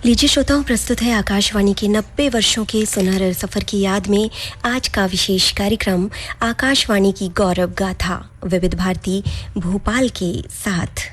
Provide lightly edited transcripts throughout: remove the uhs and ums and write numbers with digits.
लीजिए श्रोताओं, प्रस्तुत है आकाशवाणी के 90 वर्षों के सुनहरे सफर की याद में आज का विशेष कार्यक्रम आकाशवाणी की गौरव गाथा विविध भारती भोपाल के साथ।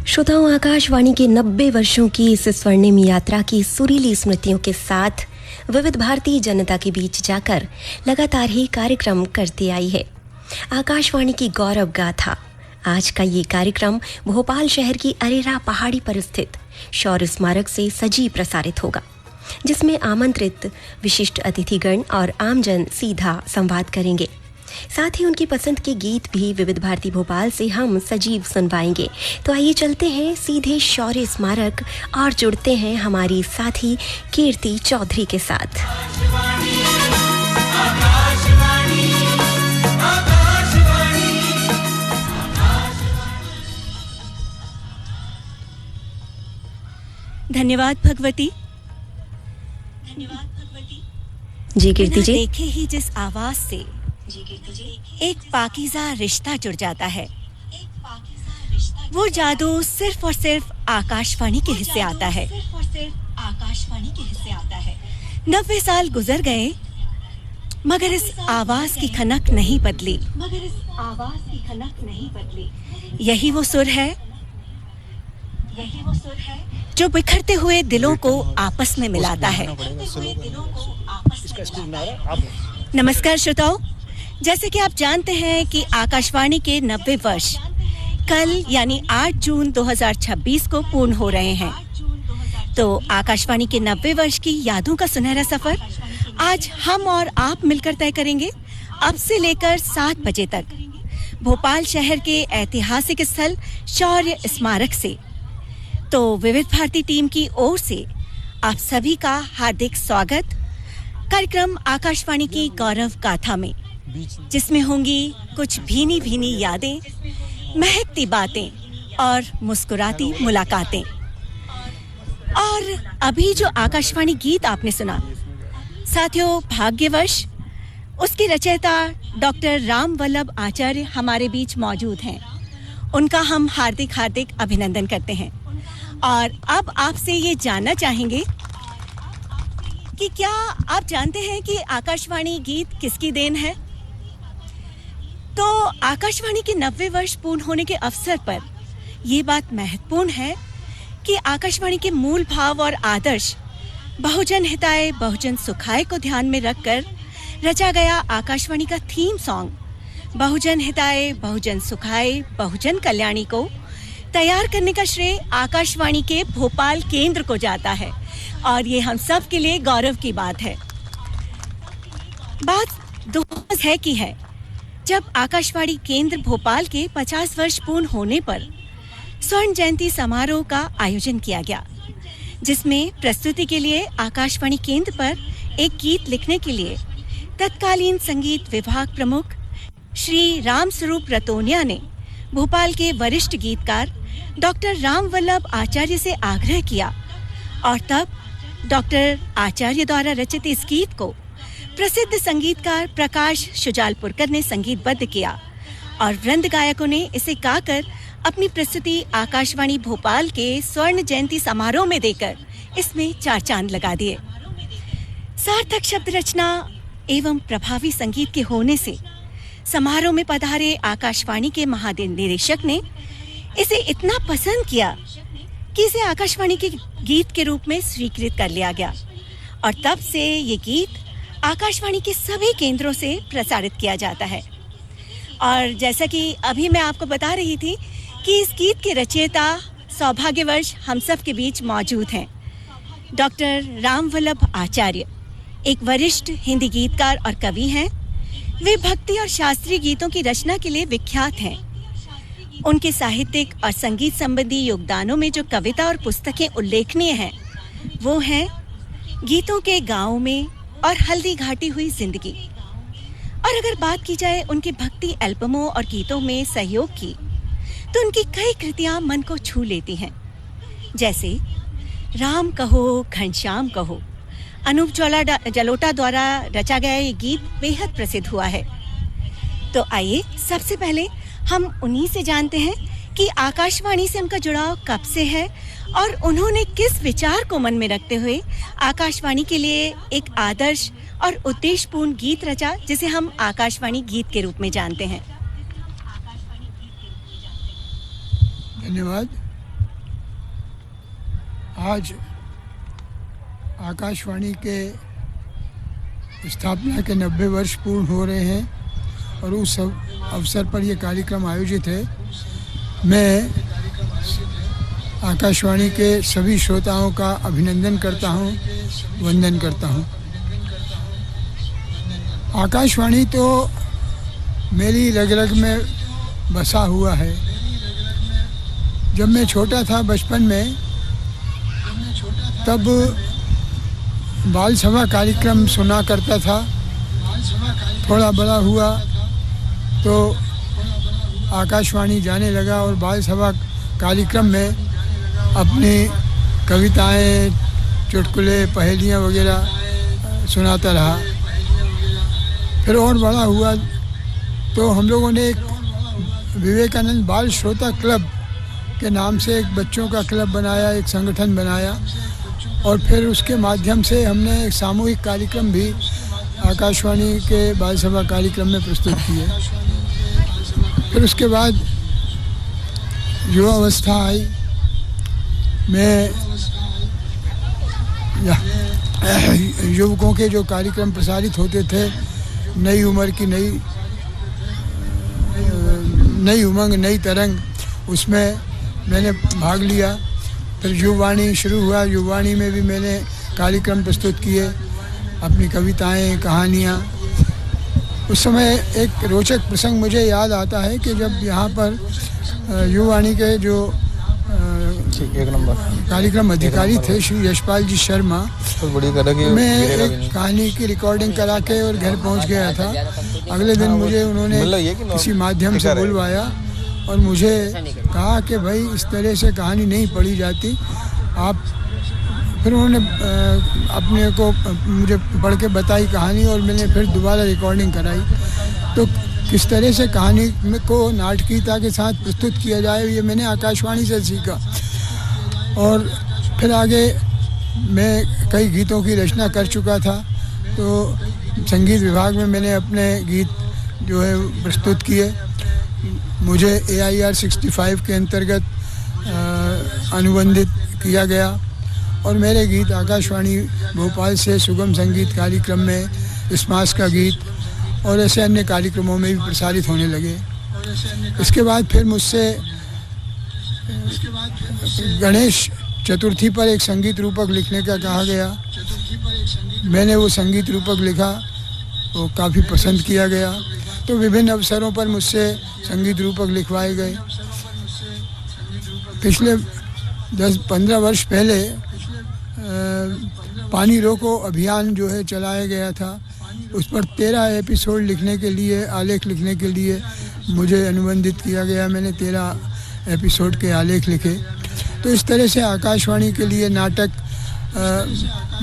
श्रोताओं, आकाशवाणी के 90 वर्षों की इस स्वर्णिम यात्रा की सुरीली स्मृतियों के साथ विविध भारती जनता के बीच जाकर लगातार ही कार्यक्रम करती आई है आकाशवाणी की गौरव गाथा। आज का ये कार्यक्रम भोपाल शहर की अरेरा पहाड़ी पर स्थित शौर्य स्मारक से सजीव प्रसारित होगा, जिसमें आमंत्रित विशिष्ट अतिथिगण और आमजन सीधा संवाद करेंगे। साथ ही उनकी पसंद के गीत भी विविध भारती भोपाल से हम सजीव सुनवाएंगे। तो आइए चलते हैं सीधे शौर्य स्मारक और जुड़ते हैं हमारी साथी कीर्ति चौधरी के साथ। धन्यवाद भगवती। जी कीर्ति जी। देखे ही जिस आवाज से एक पाकीज़ा रिश्ता जुड़ जाता है, वो जादू सिर्फ और सिर्फ आकाशवाणी के हिस्से आता है। 90 साल गुजर गए, मगर इस आवाज की खनक नहीं बदली। यही वो सुर है जो बिखरते हुए दिलों को आपस में मिलाता है। नमस्कार श्रोताओं, जैसे कि आप जानते हैं कि आकाशवाणी के 90 वर्ष कल यानी 8 जून 2026 को पूर्ण हो रहे हैं। तो आकाशवाणी के 90 वर्ष की यादों का सुनहरा सफर आज हम और आप मिलकर तय करेंगे। अब से लेकर 7 बजे तक भोपाल शहर के ऐतिहासिक स्थल शौर्य स्मारक से। तो विविध भारती टीम की ओर से आप सभी का हार्दिक स्वागत कार्यक्रम आकाशवाणी की गौरव गाथा में, जिसमें होंगी कुछ भीनी भीनी यादें, महकती बातें और मुस्कुराती मुलाकातें। और अभी जो आकाशवाणी गीत आपने सुना, साथियों, भाग्यवश उसके रचयिता डॉक्टर राम वल्लभ आचार्य हमारे बीच मौजूद हैं। उनका हम हार्दिक हार्दिक अभिनंदन करते हैं। और अब आपसे ये जानना चाहेंगे कि क्या आप जानते हैं कि आकाशवाणी गीत किसकी देन है? तो आकाशवाणी के 90 वर्ष पूर्ण होने के अवसर पर ये बात महत्वपूर्ण है कि आकाशवाणी के मूल भाव और आदर्श बहुजन हिताय बहुजन सुखाय को ध्यान में रखकर रचा गया आकाशवाणी का थीम सॉन्ग बहुजन हिताय बहुजन सुखाय बहुजन कल्याणी को तैयार करने का श्रेय आकाशवाणी के भोपाल केंद्र को जाता है। और ये हम सब के लिए गौरव की बात है। बात दुख है कि है जब आकाशवाणी केंद्र भोपाल के 50 वर्ष पूर्ण होने पर स्वर्ण जयंती समारोह का आयोजन किया गया, जिसमें प्रस्तुति के लिए आकाशवाणी केंद्र पर एक गीत लिखने के लिए तत्कालीन संगीत विभाग प्रमुख श्री राम स्वरूप रतोनिया ने भोपाल के वरिष्ठ गीतकार डॉक्टर राम वल्लभ आचार्य से आग्रह किया। और तब डॉक्टर आचार्य द्वारा रचित इस गीत को प्रसिद्ध संगीतकार प्रकाश शुजालपुरकर ने संगीतबद्ध किया और वृंद गायकों ने इसे गाकर अपनी प्रस्तुति आकाशवाणी भोपाल के स्वर्ण जयंती समारोह में देकर इसमें 4 चांद लगा दिए। सार्थक शब्द रचना एवं प्रभावी संगीत के होने से समारोह में पधारे आकाशवाणी के महानिदेशक ने इसे इतना पसंद किया कि इसे आकाशवाणी के गीत के रूप में स्वीकृत कर लिया गया। और तब से ये गीत आकाशवाणी के सभी केंद्रों से प्रसारित किया जाता है। और जैसा कि अभी मैं आपको बता रही थी कि इस गीत के रचयिता सौभाग्यवश हम सब के बीच मौजूद हैं। डॉक्टर राम वल्लभ आचार्य एक वरिष्ठ हिंदी गीतकार और कवि हैं। वे भक्ति और शास्त्रीय गीतों की रचना के लिए विख्यात हैं। उनके साहित्यिक और संगीत संबंधी योगदानों में जो कविता और पुस्तकें उल्लेखनीय हैं, वो हैं गीतों के गाँव में और हल्दी घाटी हुई जिंदगी। और अगर बात की जाए उनके भक्ति एल्बमों और गीतों में सहयोग की, तो उनकी कई कृतियां मन को छू लेती हैं, जैसे राम कहो घनश्याम कहो। अनूप जलोटा द्वारा रचा गया ये गीत बेहद प्रसिद्ध हुआ है। तो आइए सबसे पहले हम उन्हीं से जानते हैं कि आकाशवाणी से उनका जुड़ाव कब से है और उन्होंने किस विचार को मन में रखते हुए आकाशवाणी के लिए एक आदर्श और उद्देश्यपूर्ण गीत रचा, जिसे हम आकाशवाणी गीत के रूप में जानते हैं। धन्यवाद। आज आकाशवाणी के स्थापना के 90 वर्ष पूर्ण हो रहे हैं और उस अवसर पर यह कार्यक्रम आयोजित है। मैं आकाशवाणी के सभी श्रोताओं का अभिनंदन करता हूं, वंदन करता हूं। आकाशवाणी तो मेरी रग रग में बसा हुआ है। जब मैं छोटा था बचपन में, तब बाल सभा कार्यक्रम सुना करता था। थोड़ा बड़ा हुआ तो आकाशवाणी जाने लगा और बाल सभा कार्यक्रम में अपनी कविताएं, चुटकुले, पहेलियां वगैरह सुनाता रहा। फिर और बड़ा हुआ तो हम लोगों ने एक विवेकानंद बाल श्रोता क्लब के नाम से एक बच्चों का क्लब बनाया, एक संगठन बनाया और फिर उसके माध्यम से हमने एक सामूहिक कार्यक्रम भी आकाशवाणी के बाल सभा कार्यक्रम में प्रस्तुत किए। फिर उसके बाद युवावस्था आई मैं युवकों के जो कार्यक्रम प्रसारित होते थे, नई उम्र की नई उमंग, नई तरंग, उसमें मैंने भाग लिया। फिर युवाणी शुरू हुआ, युवाणी में भी मैंने कार्यक्रम प्रस्तुत किए, अपनी कविताएं, कहानियाँ। उस समय एक रोचक प्रसंग मुझे याद आता है कि जब यहाँ पर युवाणी के जो एक नंबर कार्यक्रम अधिकारी थे श्री यशपाल जी शर्मा, मैं एक कहानी की रिकॉर्डिंग करा के और घर पहुँच गया था। अगले दिन मुझे उन्होंने किसी माध्यम से बुलवाया और मुझे कहा कि भाई इस तरह से कहानी नहीं पढ़ी जाती आप। फिर उन्होंने अपने को मुझे पढ़ के बताई कहानी और मैंने फिर दोबारा रिकॉर्डिंग कराई। तो किस तरह से कहानी को नाटकीयता के साथ प्रस्तुत किया जाए, ये मैंने आकाशवाणी से सीखा। और फिर आगे मैं कई गीतों की रचना कर चुका था, तो संगीत विभाग में मैंने अपने गीत जो है प्रस्तुत किए। मुझे AIR 65 के अंतर्गत अनुबंधित किया गया और मेरे गीत आकाशवाणी भोपाल से सुगम संगीत कार्यक्रम में स्मास का गीत और ऐसे अन्य कार्यक्रमों में भी प्रसारित होने लगे। इसके बाद फिर मुझसे गणेश चतुर्थी पर एक संगीत रूपक लिखने का कहा गया। मैंने वो संगीत रूपक लिखा, वो काफ़ी पसंद किया गया। तो विभिन्न अवसरों पर मुझसे संगीत रूपक लिखवाए गए। पिछले 10-15 वर्ष पहले पानी रोको अभियान जो है चलाया गया था, उस पर 13 एपिसोड लिखने के लिए, आलेख लिखने के लिए मुझे अनुबंधित किया गया। मैंने 13 एपिसोड के आलेख लिखे। तो इस तरह से आकाशवाणी के लिए नाटक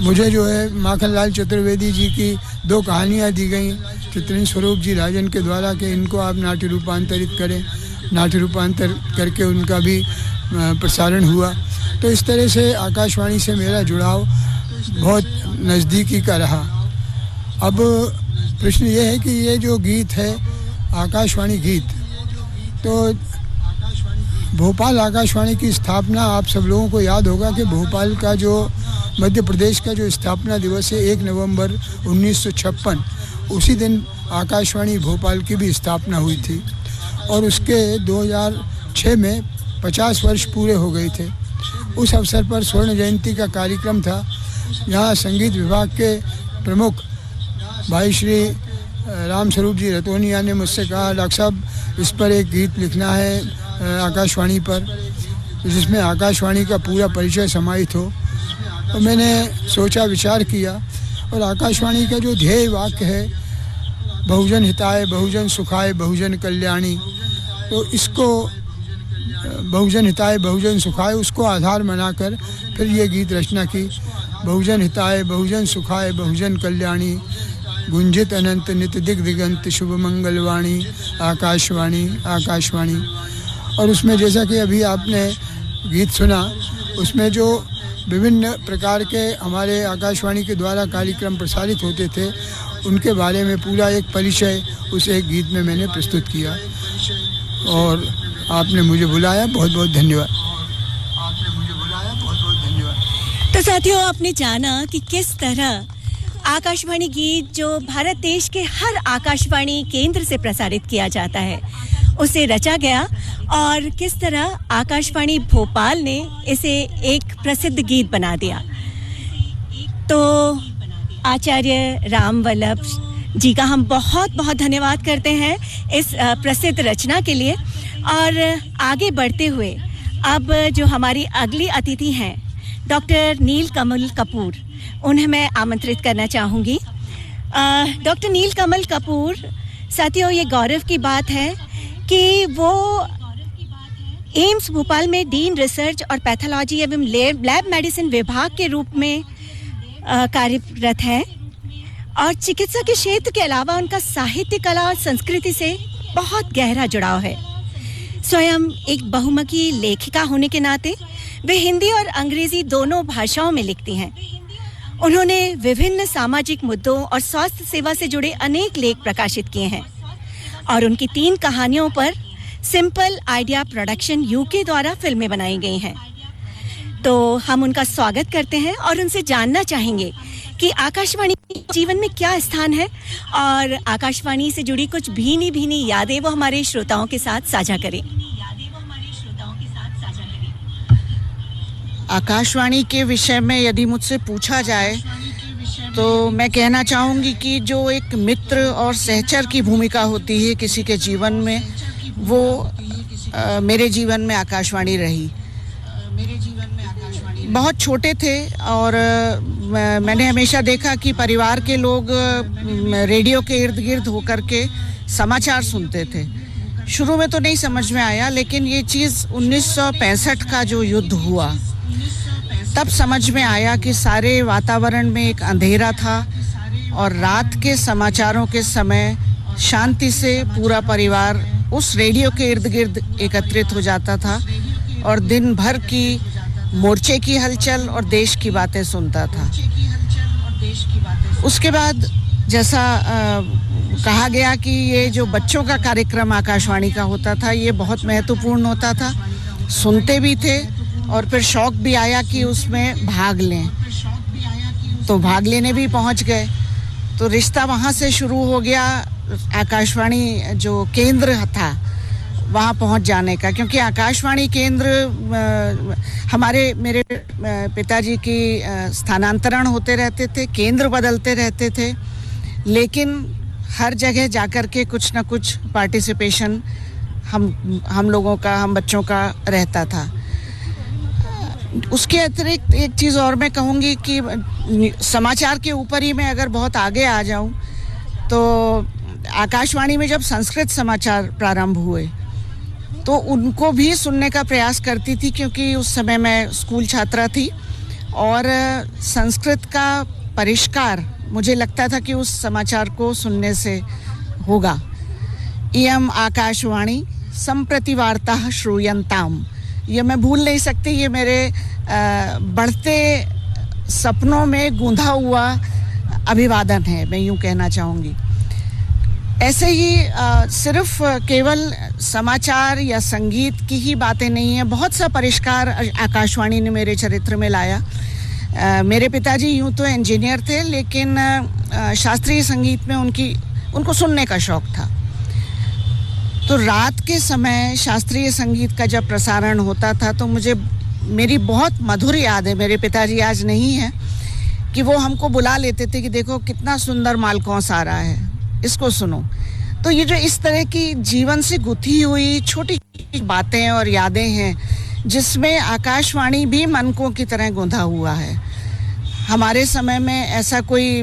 मुझे जो है माखनलाल चतुर्वेदी जी की 2 कहानियाँ दी गई चित्रेंद्र स्वरूप जी राजन के द्वारा कि इनको आप नाट्य रूपांतरित करें। नाट्य रूपांतर करके उनका भी प्रसारण हुआ। तो इस तरह से आकाशवाणी से मेरा जुड़ाव बहुत नज़दीकी का रहा। अब प्रश्न ये है कि ये जो गीत है आकाशवाणी गीत, तो भोपाल आकाशवाणी की स्थापना आप सब लोगों को याद होगा कि भोपाल का जो मध्य प्रदेश का जो स्थापना दिवस है 1 नवंबर 1956, उसी दिन आकाशवाणी भोपाल की भी स्थापना हुई थी और उसके 2006 में 50 वर्ष पूरे हो गए थे। उस अवसर पर स्वर्ण जयंती का कार्यक्रम था। यहाँ संगीत विभाग के प्रमुख भाई श्री राम स्वरूप जी रतोनिया ने मुझसे कहा, डॉक्टर साहब इस पर एक गीत लिखना है आकाशवाणी पर, जिसमें आकाशवाणी का पूरा परिचय समाहित हो। तो मैंने सोचा, विचार किया और आकाशवाणी का जो ध्येय वाक्य है बहुजन हिताय बहुजन सुखाय बहुजन कल्याणी, तो इसको बहुजन हिताय बहुजन सुखाय उसको आधार बनाकर फिर ये गीत रचना की। बहुजन हिताय बहुजन सुखाय बहुजन कल्याणी, गुंजित अनंत नित दिग दिगंत शुभ मंगलवाणी, आकाशवाणी आकाशवाणी। और उसमें जैसा कि अभी आपने गीत सुना, उसमें जो विभिन्न प्रकार के हमारे आकाशवाणी के द्वारा कार्यक्रम प्रसारित होते थे उनके बारे में पूरा एक परिचय उस एक गीत में मैंने प्रस्तुत किया। और आपने मुझे बुलाया, बहुत बहुत धन्यवाद। तो साथियों, आपने जाना कि किस तरह आकाशवाणी गीत जो भारत देश के हर आकाशवाणी केंद्र से प्रसारित किया जाता है उसे रचा गया और किस तरह आकाशवाणी भोपाल ने इसे एक प्रसिद्ध गीत बना दिया। तो आचार्य राम वल्लभ जी का हम बहुत बहुत धन्यवाद करते हैं इस प्रसिद्ध रचना के लिए। और आगे बढ़ते हुए अब जो हमारी अगली अतिथि हैं डॉक्टर नीलकमल कपूर, उन्हें मैं आमंत्रित करना चाहूँगी। डॉक्टर नीलकमल कपूर, साथियों ये गौरव की बात है कि वो एम्स भोपाल में डीन रिसर्च और पैथोलॉजी एवं लैब मेडिसिन विभाग के रूप में कार्यरत हैं और चिकित्सा के क्षेत्र के अलावा उनका साहित्य, कला और संस्कृति से बहुत गहरा जुड़ाव है। स्वयं एक बहुमुखी लेखिका होने के नाते वे हिंदी और अंग्रेजी दोनों भाषाओं में लिखती हैं। उन्होंने विभिन्न सामाजिक मुद्दों और स्वास्थ्य सेवा से जुड़े अनेक लेख प्रकाशित किए हैं और उनकी 3 कहानियों पर सिंपल आइडिया प्रोडक्शन यूके द्वारा फिल्में बनाई गई हैं। तो हम उनका स्वागत करते हैं और उनसे जानना चाहेंगे कि आकाशवाणी जीवन में क्या स्थान है और आकाशवाणी से जुड़ी कुछ भीनी भीनी यादें वो हमारे श्रोताओं के साथ साझा करें। आकाशवाणी के विषय में यदि मुझसे पूछा जाए तो मैं कहना चाहूँगी कि जो एक मित्र और सहचर की भूमिका होती है किसी के जीवन में, वो मेरे जीवन में आकाशवाणी रही। बहुत छोटे थे और मैंने हमेशा देखा कि परिवार के लोग रेडियो के इर्द गिर्द होकर के समाचार सुनते थे। शुरू में तो नहीं समझ में आया, लेकिन ये चीज़ 1965 का जो युद्ध हुआ तब समझ में आया कि सारे वातावरण में एक अंधेरा था और रात के समाचारों के समय शांति से पूरा परिवार उस रेडियो के इर्द गिर्द एकत्रित हो जाता था और दिन भर की मोर्चे की हलचल और देश की बातें सुनता था। उसके बाद जैसा कहा गया कि ये जो बच्चों का कार्यक्रम आकाशवाणी का होता था, ये बहुत महत्वपूर्ण होता था। सुनते भी थे और फिर शौक भी आया कि उसमें भाग लें, तो भाग लेने भी पहुंच गए। तो रिश्ता वहाँ से शुरू हो गया, आकाशवाणी जो केंद्र था वहाँ पहुँच जाने का, क्योंकि आकाशवाणी केंद्र मेरे पिताजी की स्थानांतरण होते रहते थे, केंद्र बदलते रहते थे, लेकिन हर जगह जाकर के कुछ ना कुछ पार्टिसिपेशन हम लोगों का, हम बच्चों का रहता था। उसके अतिरिक्त एक चीज़ और मैं कहूँगी कि समाचार के ऊपर ही मैं अगर बहुत आगे आ जाऊँ तो आकाशवाणी में जब संस्कृत समाचार प्रारंभ हुए तो उनको भी सुनने का प्रयास करती थी, क्योंकि उस समय मैं स्कूल छात्रा थी और संस्कृत का परिष्कार मुझे लगता था कि उस समाचार को सुनने से होगा। इयम आकाशवाणी सम्प्रति वार्ताः श्रूयन्ताम्, ये मैं भूल नहीं सकती। ये मेरे बढ़ते सपनों में गूंधा हुआ अभिवादन है, मैं यूँ कहना चाहूँगी। ऐसे ही सिर्फ केवल समाचार या संगीत की ही बातें नहीं हैं, बहुत सा परिष्कार आकाशवाणी ने मेरे चरित्र में लाया। मेरे पिताजी यूँ तो इंजीनियर थे, लेकिन शास्त्रीय संगीत में उनको सुनने का शौक़ था। तो रात के समय शास्त्रीय संगीत का जब प्रसारण होता था तो मेरी बहुत मधुर याद है, मेरे पिताजी आज नहीं हैं, कि वो हमको बुला लेते थे कि देखो कितना सुंदर मालकौंस आ रहा है, इसको सुनो। तो ये जो इस तरह की जीवन से गुथी हुई छोटी छोटी बातें और यादें हैं, जिसमें आकाशवाणी भी मनकों की तरह गूंधा हुआ है। हमारे समय में ऐसा कोई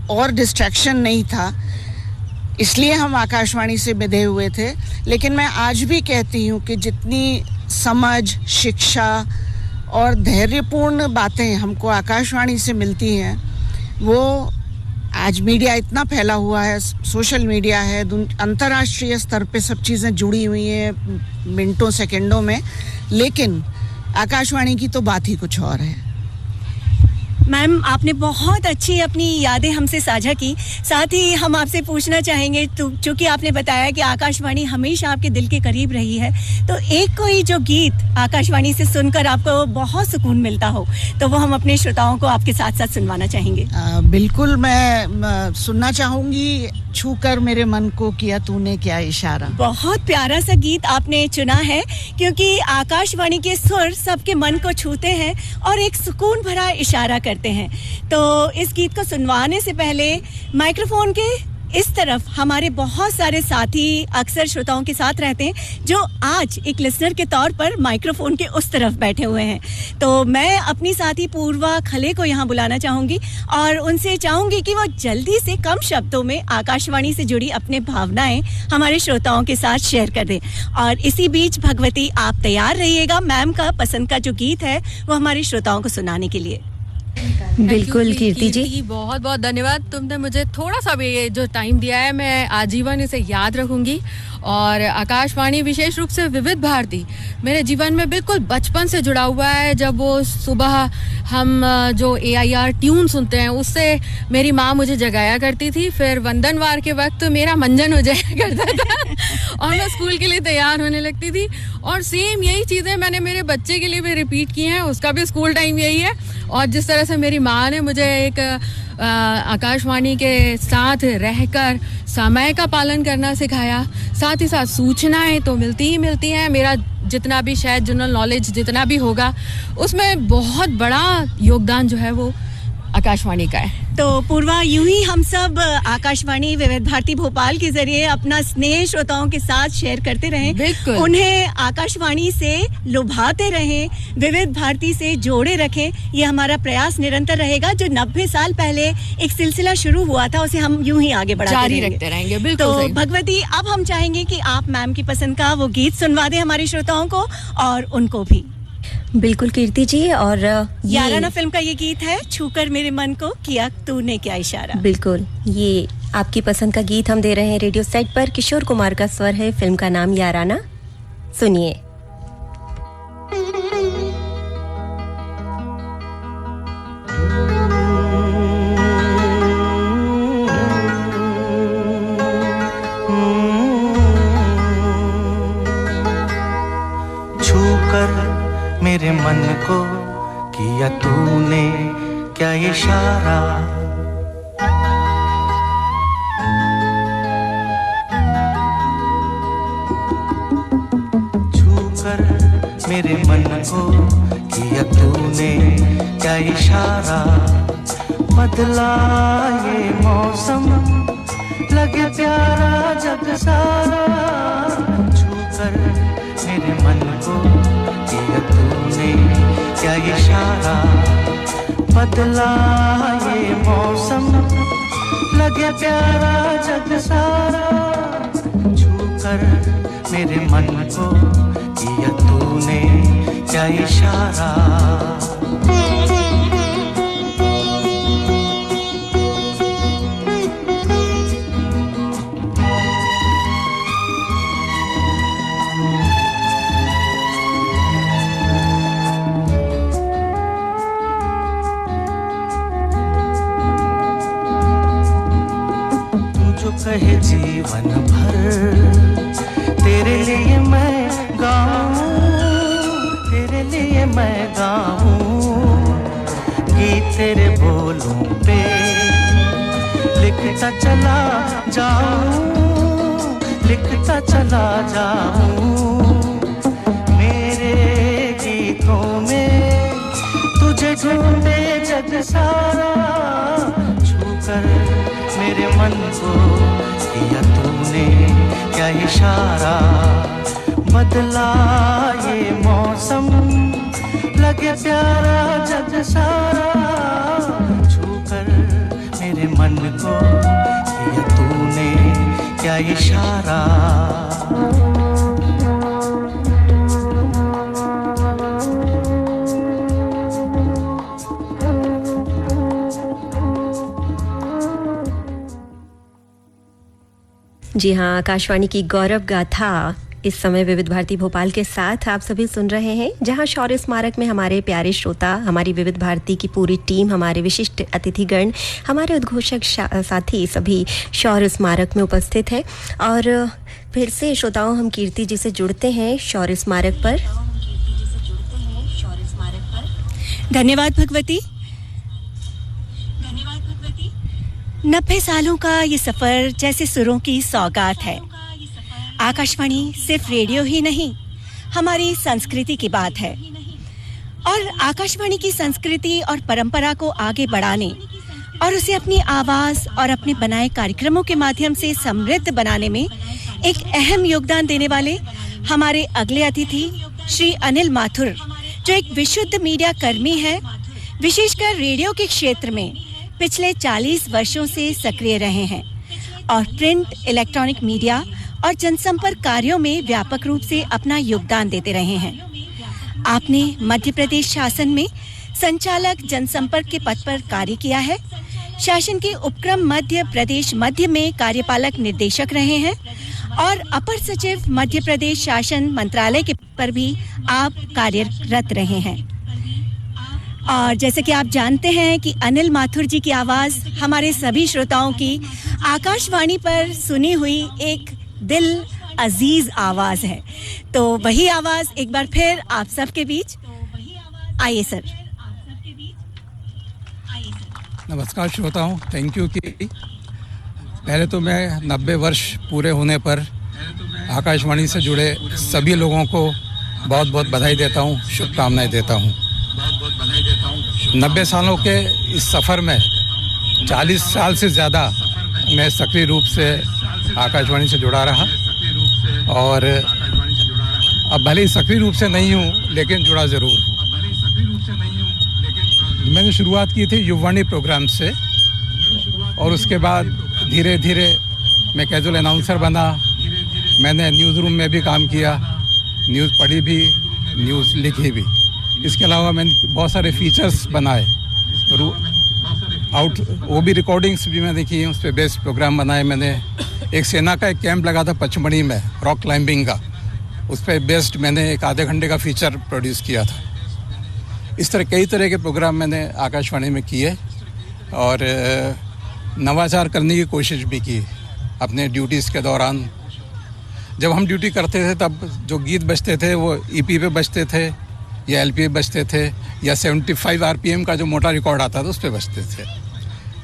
और डिस्ट्रैक्शन नहीं था, इसलिए हम आकाशवाणी से बिधे हुए थे। लेकिन मैं आज भी कहती हूँ कि जितनी समझ, शिक्षा और धैर्यपूर्ण बातें हमको आकाशवाणी से मिलती हैं, वो आज मीडिया इतना फैला हुआ है, सोशल मीडिया है, अंतर्राष्ट्रीय स्तर पे सब चीज़ें जुड़ी हुई हैं मिनटों सेकंडों में, लेकिन आकाशवाणी की तो बात ही कुछ और है। मैम, आपने बहुत अच्छी अपनी यादें हमसे साझा की। साथ ही हम आपसे पूछना चाहेंगे, तो चूँकि आपने बताया कि आकाशवाणी हमेशा आपके दिल के करीब रही है, तो एक कोई जो गीत आकाशवाणी से सुनकर आपको बहुत सुकून मिलता हो, तो वो हम अपने श्रोताओं को आपके साथ साथ सुनवाना चाहेंगे। बिल्कुल, मैं सुनना चाहूँगी, छू कर मेरे मन को किया तूने क्या इशारा। बहुत प्यारा सा गीत आपने चुना है, क्योंकि आकाशवाणी के सुर सबके मन को छूते हैं और एक सुकून भरा इशारा करते हैं। तो इस गीत को सुनवाने से पहले माइक्रोफोन के इस तरफ हमारे बहुत सारे साथी अक्सर श्रोताओं के साथ रहते हैं, जो आज एक लिसनर के तौर पर माइक्रोफोन के उस तरफ बैठे हुए हैं। तो मैं अपनी साथी पूर्वा खले को यहाँ बुलाना चाहूँगी और उनसे चाहूँगी कि वो जल्दी से कम शब्दों में आकाशवाणी से जुड़ी अपने भावनाएं हमारे श्रोताओं के साथ शेयर कर दें। और इसी बीच भगवती, आप तैयार रहिएगा, मैम का पसंद का जो गीत है वो हमारे श्रोताओं को सुनाने के लिए। बिल्कुल कीर्ति जी। बहुत बहुत धन्यवाद, तुमने मुझे थोड़ा सा भी ये जो टाइम दिया है, मैं आजीवन इसे याद रखूंगी। और आकाशवाणी, विशेष रूप से विविध भारती, मेरे जीवन में बिल्कुल बचपन से जुड़ा हुआ है। जब वो सुबह हम जो AIR ट्यून सुनते हैं, उससे मेरी माँ मुझे जगाया करती थी। फिर वंदनवार के वक्त मेरा मंजन हो जाया करता था और मैं स्कूल के लिए तैयार होने लगती थी। और सेम यही चीज़ें मैंने मेरे बच्चे के लिए भी रिपीट की हैं, उसका भी स्कूल टाइम यही है। और जिस तरह से मेरी माँ ने मुझे एक आकाशवाणी के साथ रहकर समय का पालन करना सिखाया, साथ ही साथ सूचनाएं तो मिलती ही मिलती हैं। मेरा जितना भी शायद जनरल नॉलेज जितना भी होगा, उसमें बहुत बड़ा योगदान जो है वो आकाशवाणी का है। तो पूर्वा, यूं ही हम सब आकाशवाणी विविध भारती भोपाल के जरिए अपना स्नेह श्रोताओं के साथ शेयर करते रहें, बिल्कुल, उन्हें आकाशवाणी से लुभाते रहें, विविध भारती से जोड़े रखें। ये हमारा प्रयास निरंतर रहेगा। जो 90 साल पहले एक सिलसिला शुरू हुआ था, उसे हम यूं ही आगे जारी रखते रहेंगे। बिल्कुल। तो भगवती, अब हम चाहेंगे कि आप मैम की पसंद का वो गीत सुनवा दें हमारे श्रोताओं को और उनको भी। बिल्कुल कीर्ति जी। और याराना फिल्म का ये गीत है, छूकर मेरे मन को किया तूने क्या इशारा। बिल्कुल, ये आपकी पसंद का गीत हम दे रहे हैं रेडियो सेट पर। किशोर कुमार का स्वर है, फिल्म का नाम याराना। सुनिए। मेरे मन को किया तूने क्या इशारा, छूकर मेरे मन को किया तूने क्या इशारा, बदला ये मौसम लगे प्यारा जग सारा, छूकर मेरे मन को किया तूने क्या इशारा, बदला ये मौसम लगे प्यारा जग सारा, छूकर मेरे मन को किया तूने क्या इशारा। कहे जीवन भर तेरे लिए मैं गाऊं, तेरे लिए मैं गाऊं, गीत तेरे बोलों पे लिखता चला जाऊं, लिखता चला जाऊं, मेरे गीतों में तुझे ढूंढे जग सारा, छूकर मेरे मन को किया तूने क्या इशारा, बदला ये मौसम लगे प्यारा जग सारा, छूकर मेरे मन को किया तूने क्या इशारा। जी हाँ, आकाशवाणी की गौरव गाथा इस समय विविध भारती भोपाल के साथ आप सभी सुन रहे हैं, जहां शौर्य स्मारक में हमारे प्यारे श्रोता, हमारी विविध भारती की पूरी टीम, हमारे विशिष्ट अतिथिगण, हमारे उद्घोषक साथी सभी शौर्य स्मारक में उपस्थित है। और फिर से श्रोताओं, हम कीर्ति जी से जुड़ते हैं शौर्य स्मारक पर। धन्यवाद भगवती। 90 सालों का ये सफर जैसे सुरों की सौगात है। आकाशवाणी सिर्फ रेडियो ही नहीं, हमारी संस्कृति की बात है। और आकाशवाणी की संस्कृति और परंपरा को आगे बढ़ाने और उसे अपनी आवाज और अपने बनाए कार्यक्रमों के माध्यम से समृद्ध बनाने में एक अहम योगदान देने वाले हमारे अगले अतिथि श्री अनिल माथुर, जो एक विशुद्ध मीडिया कर्मी है, विशेषकर रेडियो के क्षेत्र में पिछले 40 वर्षों से सक्रिय रहे हैं और प्रिंट, इलेक्ट्रॉनिक मीडिया और जनसंपर्क कार्यों में व्यापक रूप से अपना योगदान देते रहे हैं। आपने मध्य प्रदेश शासन में संचालक जनसंपर्क के पद पर कार्य किया है। शासन के उपक्रम मध्य प्रदेश मध्य में कार्यपालक निर्देशक रहे हैं और अपर सचिव मध्य प्रदेश शासन मंत्रालय के पर भी आप कार्यरत रहे हैं। और जैसे कि आप जानते हैं कि अनिल माथुर जी की आवाज हमारे सभी श्रोताओं की आकाशवाणी पर सुनी हुई एक दिल अजीज आवाज है, तो वही आवाज एक बार फिर आप सबके बीच। आइए सर। नमस्कार श्रोताओं, थैंक यू। कि पहले तो मैं 90 वर्ष पूरे होने पर आकाशवाणी से जुड़े सभी लोगों को बहुत बहुत बधाई देता हूँ, शुभकामनाएं देता हूँ। 90 सालों के इस सफ़र में 40 साल से ज़्यादा मैं सक्रिय रूप से आकाशवाणी से जुड़ा रहा और अब भले ही सक्रिय रूप से नहीं हूँ लेकिन जुड़ा ज़रूर हूँ। मैंने शुरुआत की थी युववाणी प्रोग्राम से और उसके बाद धीरे धीरे मैं कैजुअल अनाउंसर बना। मैंने न्यूज़ रूम में भी काम किया, न्यूज़ पढ़ी भी, न्यूज़ लिखी भी। इसके अलावा मैंने बहुत सारे फीचर्स बनाए, वो भी रिकॉर्डिंग्स भी मैंने की, उस पर बेस्ड प्रोग्राम बनाए। मैंने एक सेना का एक कैंप लगा था पचमढ़ी में, रॉक क्लाइंबिंग का, उस पर बेस्ड मैंने एक आधे घंटे का फीचर प्रोड्यूस किया था। इस तरह कई तरह के प्रोग्राम मैंने आकाशवाणी में किए और नवाचार करने की कोशिश भी की अपने ड्यूटीज़ के दौरान। जब हम ड्यूटी करते थे तब जो गीत बजते थे वो ईपी पे बजते थे या एलपी पे बजते थे या 75 आरपीएम का जो मोटा रिकॉर्ड आता था उस पर बजते थे।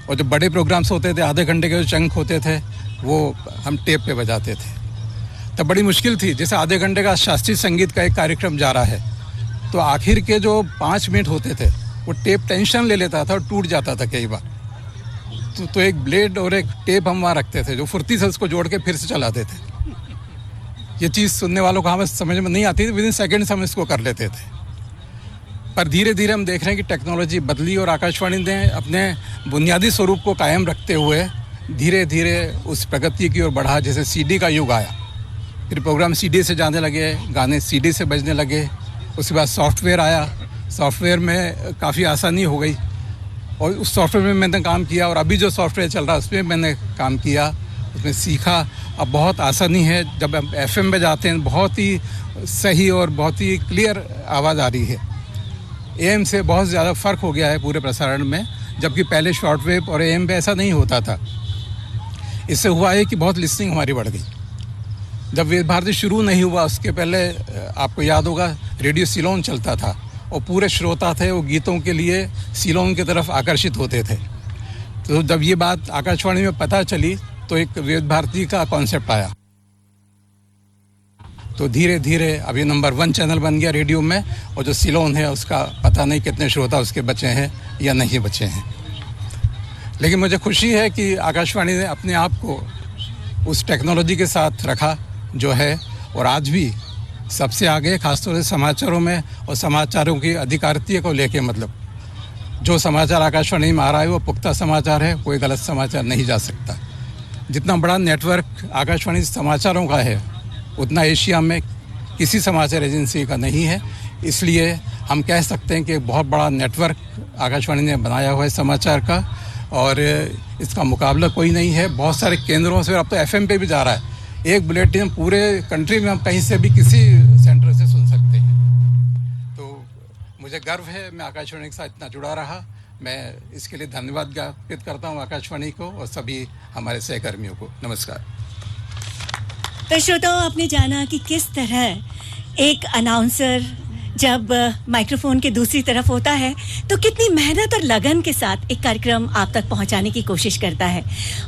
और जो बड़े प्रोग्राम्स होते थे, आधे घंटे के जो चंक होते थे, वो हम टेप पे बजाते थे। तब बड़ी मुश्किल थी, जैसे आधे घंटे का शास्त्रीय संगीत का एक कार्यक्रम जा रहा है तो आखिर के जो 5 मिनट होते थे वो टेप टेंशन ले लेता था और टूट जाता था कई बार। तो एक ब्लेड और एक टेप हम वहाँ रखते थे जो फुर्ती से उसको जोड़ के फिर से चलाते थे। ये चीज़ सुनने वालों को हमें समझ में नहीं आती थी, विदिन सेकेंड्स हम इसको कर लेते थे। पर धीरे धीरे हम देख रहे हैं कि टेक्नोलॉजी बदली और आकाशवाणी ने अपने बुनियादी स्वरूप को कायम रखते हुए धीरे धीरे उस प्रगति की ओर बढ़ा। जैसे सीडी का युग आया, फिर प्रोग्राम सीडी से जाने लगे, गाने सीडी से बजने लगे। उसके बाद सॉफ्टवेयर आया, सॉफ्टवेयर में काफ़ी आसानी हो गई और उस सॉफ्टवेयर में मैंने काम किया और अभी जो सॉफ्टवेयर चल रहा है उसमें मैंने काम किया, उसमें सीखा। अब बहुत आसानी है, जब हम एफएम में जाते हैं बहुत ही सही और बहुत ही क्लियर आवाज़ आ रही है। एएम से बहुत ज़्यादा फ़र्क हो गया है पूरे प्रसारण में, जबकि पहले शॉर्टवेव और एएम पे ऐसा नहीं होता था। इससे हुआ है कि बहुत लिसनिंग हमारी बढ़ गई। जब विविध भारती शुरू नहीं हुआ उसके पहले आपको याद होगा रेडियो सिलोन चलता था और पूरे श्रोता थे वो गीतों के लिए सिलोन की तरफ आकर्षित होते थे। तो जब ये बात आकाशवाणी में पता चली तो एक विविध भारती का कॉन्सेप्ट आया, तो धीरे धीरे अभी नंबर 1 चैनल बन गया रेडियो में और जो सिलोन है उसका पता नहीं कितने श्रोता उसके बचे हैं या नहीं बचे हैं। लेकिन मुझे खुशी है कि आकाशवाणी ने अपने आप को उस टेक्नोलॉजी के साथ रखा जो है और आज भी सबसे आगे, खासतौर से समाचारों में और समाचारों की अधिकारिता को लेके, मतलब जो समाचार आकाशवाणी में आ रहा है वो पुख्ता समाचार है, कोई गलत समाचार नहीं जा सकता। जितना बड़ा नेटवर्क आकाशवाणी समाचारों का है उतना एशिया में किसी समाचार एजेंसी का नहीं है। इसलिए हम कह सकते हैं कि बहुत बड़ा नेटवर्क आकाशवाणी ने बनाया हुआ है समाचार का और इसका मुकाबला कोई नहीं है। बहुत सारे केंद्रों से, अब तो एफएम पे भी जा रहा है, एक बुलेटिन पूरे कंट्री में हम कहीं से भी किसी सेंटर से सुन सकते हैं। तो मुझे गर्व है मैं आकाशवाणी के साथ इतना जुड़ा रहा। मैं इसके लिए धन्यवाद ज्ञापित करता हूँ आकाशवाणी को और सभी हमारे सहकर्मियों को। नमस्कार। तो श्रोताओं, आपने जाना कि किस तरह एक अनाउंसर जब माइक्रोफोन के दूसरी तरफ होता है तो कितनी मेहनत और लगन के साथ एक कार्यक्रम आप तक पहुंचाने की कोशिश करता है।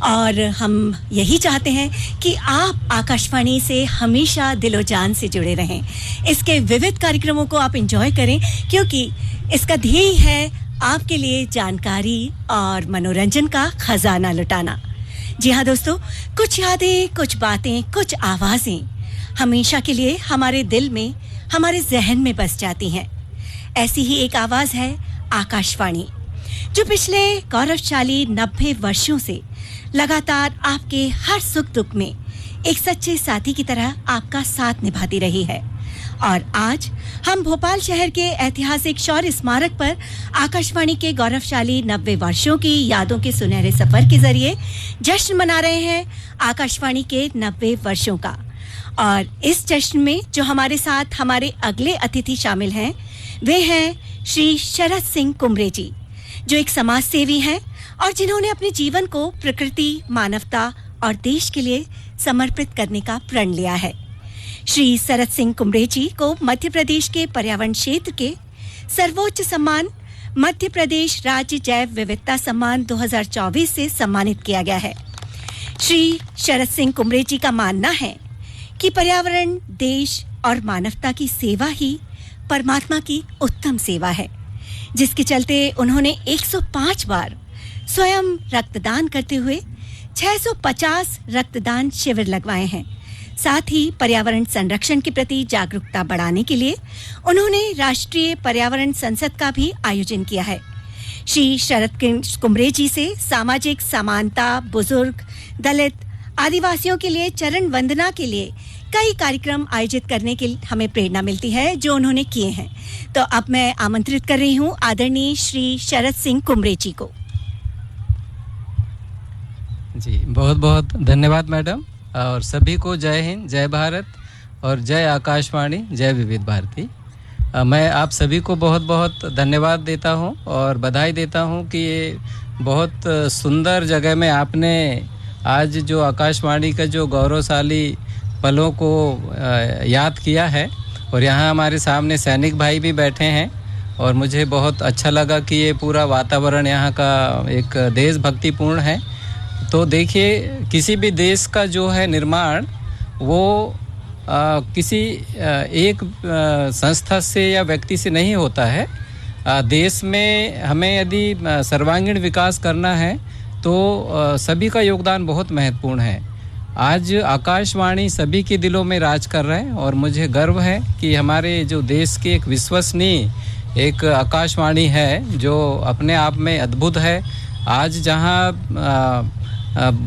और हम यही चाहते हैं कि आप आकाशवाणी से हमेशा दिलो जान से जुड़े रहें, इसके विविध कार्यक्रमों को आप एंजॉय करें, क्योंकि इसका ध्येय है आपके लिए जानकारी और मनोरंजन का खजाना लुटाना। जी हाँ दोस्तों, कुछ यादें, कुछ बातें, कुछ आवाज़ें हमेशा के लिए हमारे दिल में, हमारे जहन में बस जाती हैं। ऐसी ही एक आवाज़ है आकाशवाणी, जो पिछले गौरवशाली 90 वर्षों से लगातार आपके हर सुख दुख में एक सच्चे साथी की तरह आपका साथ निभाती रही है। और आज हम भोपाल शहर के ऐतिहासिक शौर्य स्मारक पर आकाशवाणी के गौरवशाली 90 वर्षों की यादों के सुनहरे सफर के जरिए जश्न मना रहे हैं आकाशवाणी के 90 वर्षों का। और इस जश्न में जो हमारे साथ हमारे अगले अतिथि शामिल हैं वे हैं श्री शरद सिंह कुमरे जी, जो एक समाज सेवी हैं और जिन्होंने अपने जीवन को प्रकृति, मानवता और देश के लिए समर्पित करने का प्रण लिया है। श्री शरद सिंह कुमरे जी को मध्य प्रदेश के पर्यावरण क्षेत्र के सर्वोच्च सम्मान मध्य प्रदेश राज्य जैव विविधता सम्मान 2024 से सम्मानित किया गया है। श्री शरद सिंह कुमरे जी का मानना है कि पर्यावरण, देश और मानवता की सेवा ही परमात्मा की उत्तम सेवा है, जिसके चलते उन्होंने 105 बार स्वयं रक्तदान करते हुए 650 रक्तदान शिविर लगवाए हैं। साथ ही पर्यावरण संरक्षण के प्रति जागरूकता बढ़ाने के लिए उन्होंने राष्ट्रीय पर्यावरण संसद का भी आयोजन किया है। श्री शरद कुमरे जी से सामाजिक समानता, बुजुर्ग, दलित, आदिवासियों के लिए चरण वंदना के लिए कई कार्यक्रम आयोजित करने के लिए हमें प्रेरणा मिलती है, जो उन्होंने किए हैं। तो अब मैं आमंत्रित कर रही हूं आदरणीय श्री शरद सिंह कुमरे जी को। जी बहुत बहुत धन्यवाद मैडम, और सभी को जय हिंद, जय भारत और जय आकाशवाणी, जय विविध भारती। मैं आप सभी को बहुत बहुत धन्यवाद देता हूं और बधाई देता हूं कि ये बहुत सुंदर जगह में आपने आज जो आकाशवाणी का जो गौरवशाली पलों को याद किया है। और यहाँ हमारे सामने सैनिक भाई भी बैठे हैं और मुझे बहुत अच्छा लगा कि ये पूरा वातावरण यहाँ का एक देशभक्तिपूर्ण है। तो देखिए, किसी भी देश का जो है निर्माण वो किसी एक संस्था से या व्यक्ति से नहीं होता है। देश में हमें यदि सर्वांगीण विकास करना है तो सभी का योगदान बहुत महत्वपूर्ण है। आज आकाशवाणी सभी के दिलों में राज कर रहा है और मुझे गर्व है कि हमारे जो देश की एक विश्वसनीय एक आकाशवाणी है जो अपने आप में अद्भुत है। आज जहां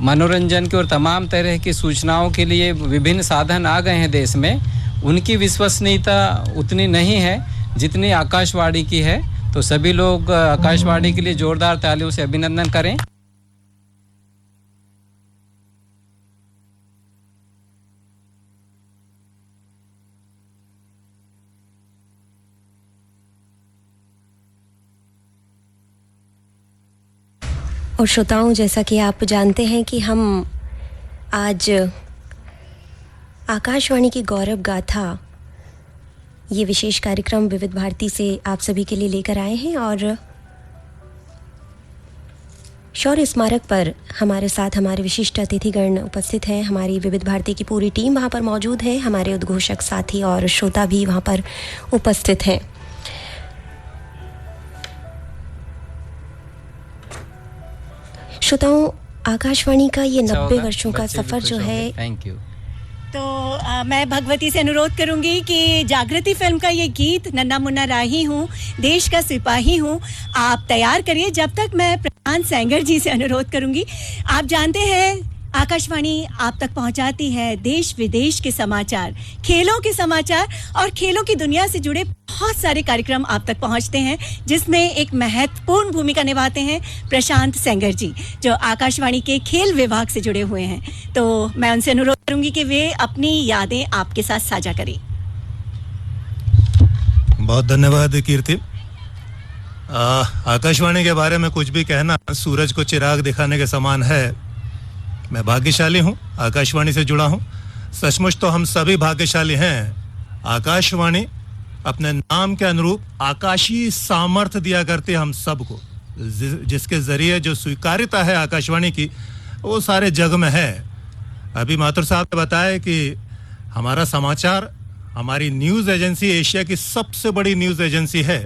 मनोरंजन के और तमाम तरह की सूचनाओं के लिए विभिन्न साधन आ गए हैं देश में, उनकी विश्वसनीयता उतनी नहीं है जितनी आकाशवाणी की है। तो सभी लोग आकाशवाणी के लिए जोरदार तालियों से अभिनंदन करें। और श्रोताओं, जैसा कि आप जानते हैं कि हम आज आकाशवाणी की गौरव गाथा ये विशेष कार्यक्रम विविध भारती से आप सभी के लिए लेकर आए हैं। और शौर्य स्मारक पर हमारे साथ हमारे विशिष्ट अतिथिगण उपस्थित हैं। हमारी विविध भारती की पूरी टीम वहाँ पर मौजूद है। हमारे उद्घोषक साथी और श्रोता भी वहाँ पर उपस्थित हैं। श्रोताओं, आकाशवाणी का ये 90 वर्षों का सफर जो है, थैंक यू। तो मैं भगवती से अनुरोध करूंगी कि जागृति फिल्म का ये गीत नन्ना मुन्ना राही हूँ, देश का सिपाही हूँ, आप तैयार करिए। जब तक मैं प्रशांत सेंगर जी से अनुरोध करूंगी। आप जानते हैं आकाशवाणी आप तक पहुंचाती है देश विदेश के समाचार, खेलों के समाचार और खेलों की दुनिया से जुड़े बहुत सारे कार्यक्रम आप तक पहुंचते हैं, जिसमें एक महत्वपूर्ण भूमिका निभाते हैं प्रशांत सेंगर जी, जो आकाशवाणी के खेल विभाग से जुड़े हुए हैं। तो मैं उनसे अनुरोध करूंगी कि वे अपनी यादें आपके साथ साझा करें। बहुत धन्यवाद कीर्ति। आकाशवाणी के बारे में कुछ भी कहना सूरज को चिराग दिखाने के समान है। मैं भाग्यशाली हूँ, आकाशवाणी से जुड़ा हूँ। सचमुच तो हम सभी भाग्यशाली हैं। आकाशवाणी अपने नाम के अनुरूप आकाशीय सामर्थ्य दिया करती है हम सबको, जिसके जरिए जो स्वीकार्यता है आकाशवाणी की वो सारे जग में है। अभी माथुर साहब ने बताया कि हमारा समाचार, हमारी न्यूज़ एजेंसी एशिया की सबसे बड़ी न्यूज़ एजेंसी है।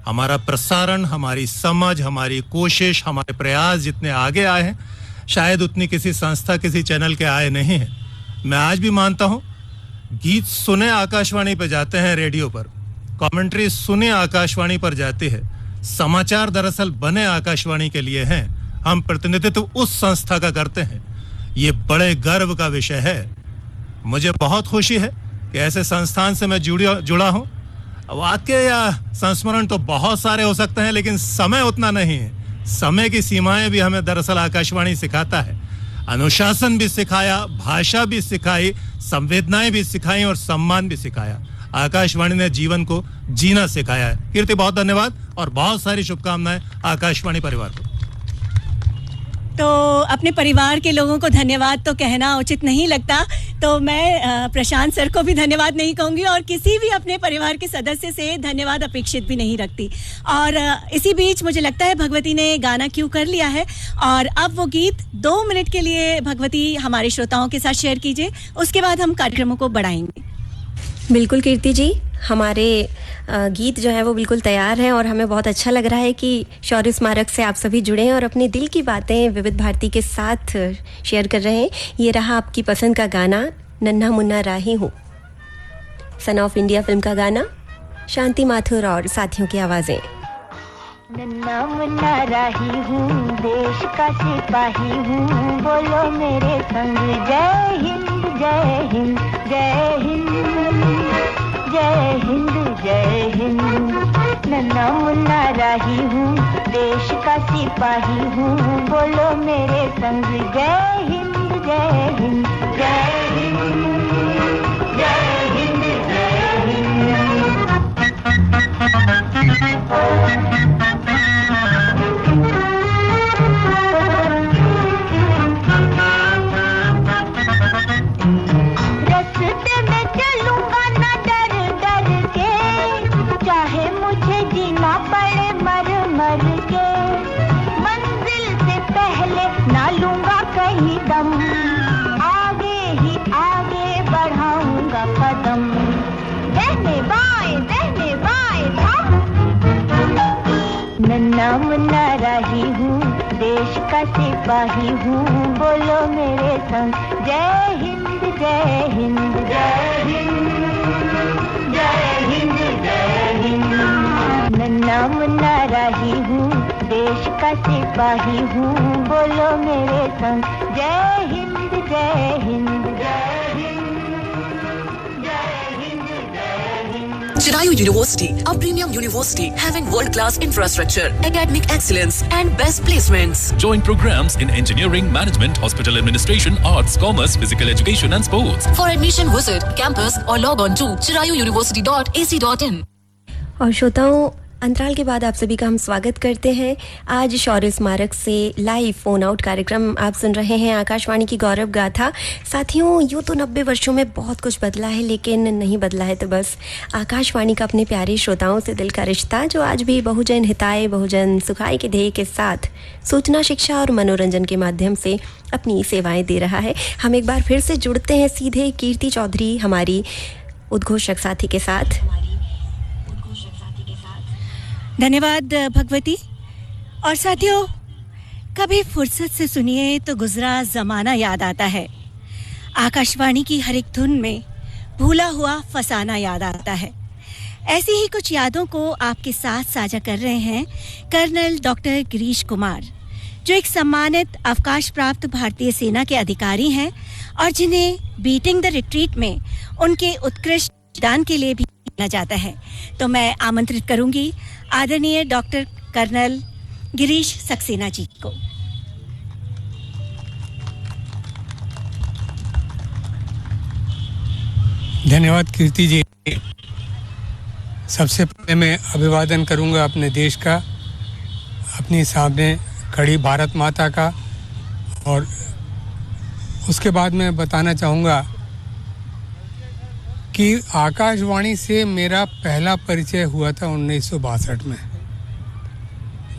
हमारा प्रसारण, हमारी समझ, हमारी कोशिश, हमारे प्रयास जितने आगे आए हैं शायद उतनी किसी संस्था, किसी चैनल के आए नहीं हैं। मैं आज भी मानता हूँ गीत सुने आकाशवाणी पर जाते हैं, रेडियो पर कमेंट्री सुने आकाशवाणी पर जाती है। समाचार दरअसल बने आकाशवाणी के लिए हैं। हम प्रतिनिधित्व उस संस्था का करते हैं। ये बड़े गर्व का विषय है। मुझे बहुत खुशी है कि ऐसे संस्थान से मैं जुड़ा हूँ। वाक्य या संस्मरण तो बहुत सारे हो सकते हैं, लेकिन समय उतना नहीं है। समय की सीमाएं भी हमें दरअसल आकाशवाणी सिखाता है। अनुशासन भी सिखाया, भाषा भी सिखाई, संवेदनाएं भी सिखाई और सम्मान भी सिखाया। आकाशवाणी ने जीवन को जीना सिखाया है। कीर्ति, बहुत धन्यवाद और बहुत सारी शुभकामनाएं आकाशवाणी परिवार को। तो अपने परिवार के लोगों को धन्यवाद तो कहना उचित नहीं लगता, तो मैं प्रशांत सर को भी धन्यवाद नहीं कहूँगी और किसी भी अपने परिवार के सदस्य से धन्यवाद अपेक्षित भी नहीं रखती। और इसी बीच मुझे लगता है भगवती ने गाना क्यों कर लिया है और अब वो गीत 2 मिनट के लिए भगवती हमारे श्रोताओं के साथ शेयर कीजिए, उसके बाद हम कार्यक्रमों को बढ़ाएंगे। बिल्कुल कीर्ति जी, हमारे गीत जो है वो बिल्कुल तैयार है और हमें बहुत अच्छा लग रहा है कि शौर्य स्मारक से आप सभी जुड़े हैं और अपने दिल की बातें विविध भारती के साथ शेयर कर रहे हैं। ये रहा आपकी पसंद का गाना, नन्हा मुन्ना राही हूँ, सन ऑफ इंडिया फिल्म का गाना, शांति माथुर और साथियों की आवाज़ें। नन्हा मुन्ना राही हूँ, देश का सिपाही हूँ, बोलो मेरे संग जय हिंद जय हिंद जय हिंद जय हिंद जय हिंद। नन्हा मुन्ना राही हूँ, देश का सिपाही हूँ, बोलो मेरे संग जय हिंद जय हिंद जय हिंद जय हिंद जय हिंद। रास्ते में चलूंगा ना डर डर के, चाहे मुझे जीना पड़े मर मर के, मंजिल से पहले ना लूंगा कहीं दम, आगे ही आगे बढ़ाऊंगा कदम, दहने बाएं था। नन्हा मुन्ना राही हूँ, देश का सिपाही हूँ, बोलो मेरे संग जय हिंद जय हिंद जय हिंद जय हिंद जय हिंद। नन्हा मुन्ना राही हूँ, देश का सिपाही हूँ, बोलो मेरे संग जय हिंद जय हिंद जय हिंद जय हिंद जय Hind. Chirayu University, a premium university having world-class infrastructure, academic excellence and best placements. Join programs in engineering, management, hospital administration, arts, commerce, physical education and sports. For admission, visit campus or log on to chirayuuniversity.ac.in. और श्रोताओं, अंतराल के बाद आप सभी का हम स्वागत करते हैं। आज शौर्य स्मारक से लाइव फोन आउट कार्यक्रम आप सुन रहे हैं, आकाशवाणी की गौरव गाथा। साथियों, यूँ तो 90 वर्षों में बहुत कुछ बदला है, लेकिन नहीं बदला है तो बस आकाशवाणी का अपने प्यारे श्रोताओं से दिल का रिश्ता, जो आज भी बहुजन हिताय बहुजन सुखाय के ध्येय के साथ सूचना, शिक्षा और मनोरंजन के माध्यम से अपनी सेवाएं दे रहा है। हम एक बार फिर से जुड़ते हैं सीधे कीर्ति चौधरी हमारी उद्घोषक साथी के साथ। धन्यवाद भगवती। और साथियों, कभी फुर्सत से सुनिए तो गुजरा ज़माना याद आता है। आकाशवाणी की हर एक धुन में भूला हुआ फसाना याद आता है। ऐसी ही कुछ यादों को आपके साथ साझा कर रहे हैं कर्नल डॉक्टर गिरीश कुमार, जो एक सम्मानित अवकाश प्राप्त भारतीय सेना के अधिकारी हैं और जिन्हें बीटिंग द रिट्रीट में उनके उत्कृष्ट दान के लिए भी जाना जाता है। तो मैं आमंत्रित करूंगी आदरणीय डॉक्टर कर्नल गिरीश सक्सेना जी को। धन्यवाद कीर्ति जी। सबसे पहले मैं अभिवादन करूंगा अपने देश का, अपने सामने खड़ी भारत माता का, और उसके बाद मैं बताना चाहूँगा कि आकाशवाणी से मेरा पहला परिचय हुआ था 1962 में,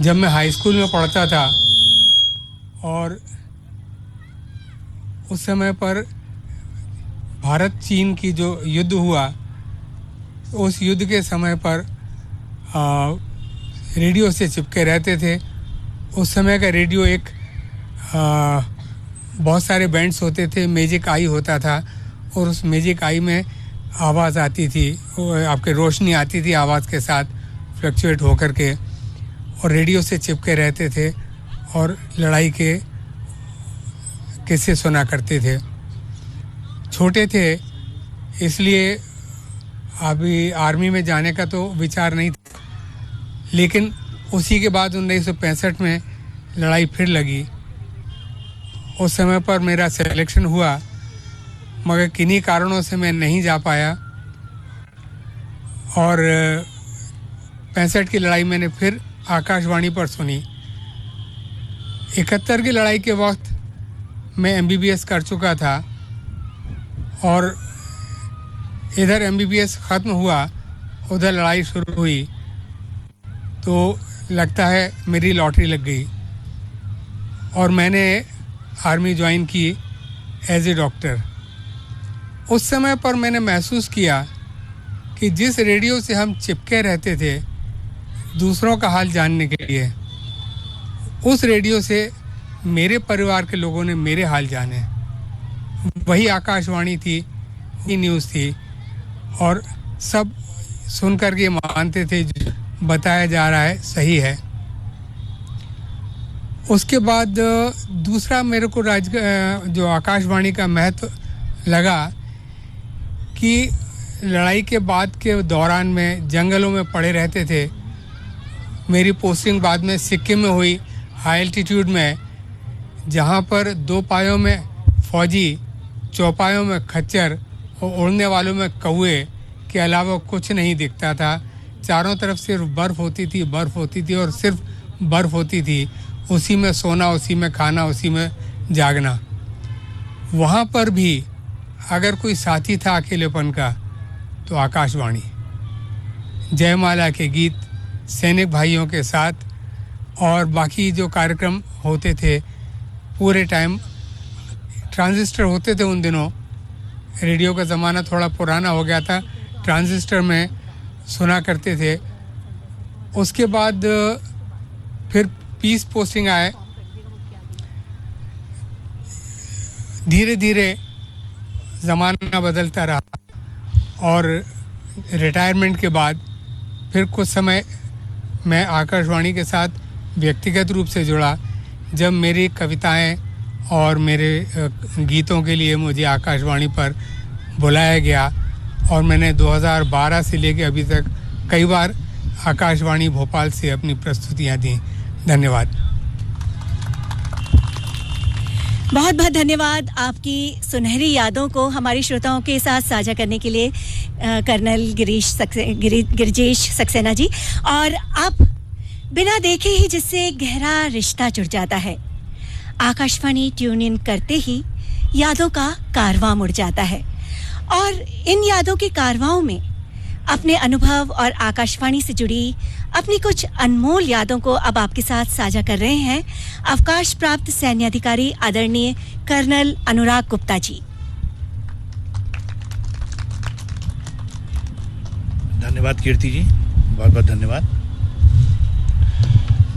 जब मैं हाई स्कूल में पढ़ता था। और उस समय पर भारत चीन की जो युद्ध हुआ, उस युद्ध के समय पर रेडियो से चिपके रहते थे। उस समय का रेडियो एक बहुत सारे बैंड्स होते थे, मैजिक आई होता था, और उस मैजिक आई में आवाज़ आती थी, आपके रोशनी आती थी आवाज़ के साथ फ्लक्चुएट होकर के, और रेडियो से चिपके रहते थे और लड़ाई के किस्से सुना करते थे। छोटे थे, इसलिए अभी आर्मी में जाने का तो विचार नहीं था। लेकिन उसी के बाद 1965 में लड़ाई फिर लगी। उस समय पर मेरा सिलेक्शन हुआ, मगर किन्हीं कारणों से मैं नहीं जा पाया और 65 की लड़ाई मैंने फिर आकाशवाणी पर सुनी। 71 की लड़ाई के वक्त मैं MBBS कर चुका था और इधर MBBS ख़त्म हुआ, उधर लड़ाई शुरू हुई, तो लगता है मेरी लॉटरी लग गई और मैंने आर्मी ज्वाइन की एज ए डॉक्टर। उस समय पर मैंने महसूस किया कि जिस रेडियो से हम चिपके रहते थे दूसरों का हाल जानने के लिए, उस रेडियो से मेरे परिवार के लोगों ने मेरे हाल जाने। वही आकाशवाणी थी, वही न्यूज़ थी और सब सुनकर के मानते थे जो बताया जा रहा है सही है। उसके बाद दूसरा मेरे को जो आकाशवाणी का महत्व लगा कि लड़ाई के बाद के दौरान में जंगलों में पड़े रहते थे। मेरी पोस्टिंग बाद में सिक्किम में हुई, हाई एल्टीट्यूड में, जहाँ पर 2 पायों में फौजी, चौपायों में खच्चर और उड़ने वालों में कौवे के अलावा कुछ नहीं दिखता था। चारों तरफ सिर्फ बर्फ़ होती थी और सिर्फ बर्फ़ होती थी। उसी में सोना, उसी में खाना, उसी में जागना। वहाँ पर भी अगर कोई साथी था अकेलेपन का तो आकाशवाणी। जयमाला के गीत सैनिक भाइयों के साथ और बाकी जो कार्यक्रम होते थे पूरे टाइम। ट्रांजिस्टर होते थे उन दिनों, रेडियो का ज़माना थोड़ा पुराना हो गया था, ट्रांजिस्टर में सुना करते थे। उसके बाद फिर पीस पोस्टिंग आए। धीरे धीरे ज़माना बदलता रहा और रिटायरमेंट के बाद फिर कुछ समय मैं आकाशवाणी के साथ व्यक्तिगत रूप से जुड़ा, जब मेरी कविताएं और मेरे गीतों के लिए मुझे आकाशवाणी पर बुलाया गया और मैंने 2012 से लेकर अभी तक कई बार आकाशवाणी भोपाल से अपनी प्रस्तुतियां दी। धन्यवाद। बहुत बहुत धन्यवाद आपकी सुनहरी यादों को हमारे श्रोताओं के साथ साझा करने के लिए कर्नल गिरिजेश सक्सेना जी। और अब बिना देखे ही जिससे गहरा रिश्ता जुड़ जाता है, आकाशवाणी ट्यून इन करते ही यादों का कारवां मुड़ जाता है और इन यादों के कारवां में अपने अनुभव और आकाशवाणी से जुड़ी अपनी कुछ अनमोल यादों को अब आपके साथ साझा कर रहे हैं अवकाश प्राप्त सैन्य अधिकारी आदरणीय कर्नल अनुराग गुप्ता जी। धन्यवाद कीर्ति जी, बहुत बहुत धन्यवाद।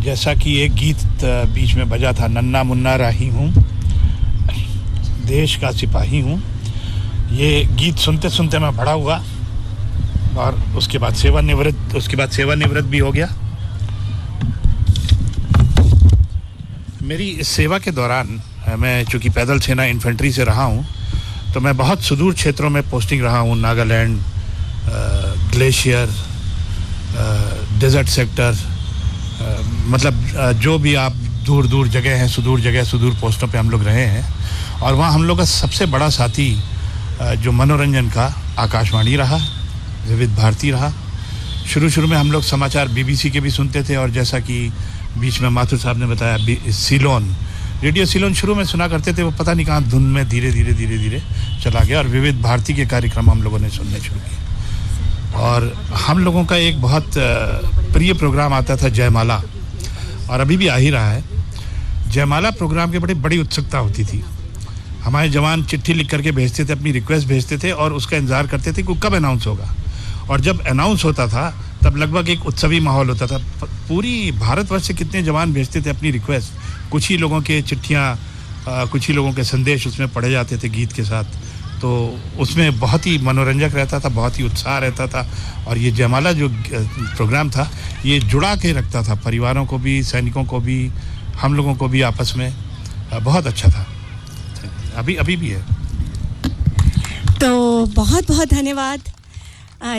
जैसा कि एक गीत बीच में बजा था, नन्ना मुन्ना राही हूँ, देश का सिपाही हूँ, ये गीत सुनते सुनते मैं बड़ा हुआ और उसके बाद सेवानिवृत्त भी हो गया। मेरी इस सेवा के दौरान मैं चूँकि पैदल सेना इन्फेंट्री से रहा हूँ, तो मैं बहुत सुदूर क्षेत्रों में पोस्टिंग रहा हूँ। नागालैंड, ग्लेशियर, डेजर्ट सेक्टर, मतलब जो भी आप दूर दूर जगह हैं, सुदूर पोस्टों पे हम लोग रहे हैं। और वहाँ हम लोग का सबसे बड़ा साथी जो मनोरंजन का आकाशवाणी रहा, विविध भारती रहा। शुरू में हम लोग समाचार BBC के भी सुनते थे और जैसा कि बीच में माथुर साहब ने बताया, सीलोन, रेडियो सीलोन शुरू में सुना करते थे, वो पता नहीं कहाँ धुन में धीरे धीरे चला गया और विविध भारती के कार्यक्रम हम लोगों ने सुनने शुरू किए। और हम लोगों का एक बहुत प्रिय प्रोग्राम आता था जयमाला, और अभी भी आ ही रहा है। जयमाला प्रोग्राम के बड़ी उत्सुकता होती थी। हमारे जवान चिट्ठी लिख करके भेजते थे, अपनी रिक्वेस्ट भेजते थे और उसका इंतज़ार करते थे कि कब अनाउंस होगा। और जब अनाउंस होता था तब लगभग एक उत्सवी माहौल होता था। पूरी भारतवर्ष से कितने जवान भेजते थे अपनी रिक्वेस्ट, कुछ ही लोगों के चिट्ठियाँ, कुछ ही लोगों के संदेश उसमें पढ़े जाते थे गीत के साथ। तो उसमें बहुत ही मनोरंजक रहता था, बहुत ही उत्साह रहता था। और ये जयमाला जो प्रोग्राम था, ये जुड़ा के रखता था परिवारों को भी, सैनिकों को भी, हम लोगों को भी आपस में। बहुत अच्छा था, अभी भी है। तो बहुत बहुत धन्यवाद।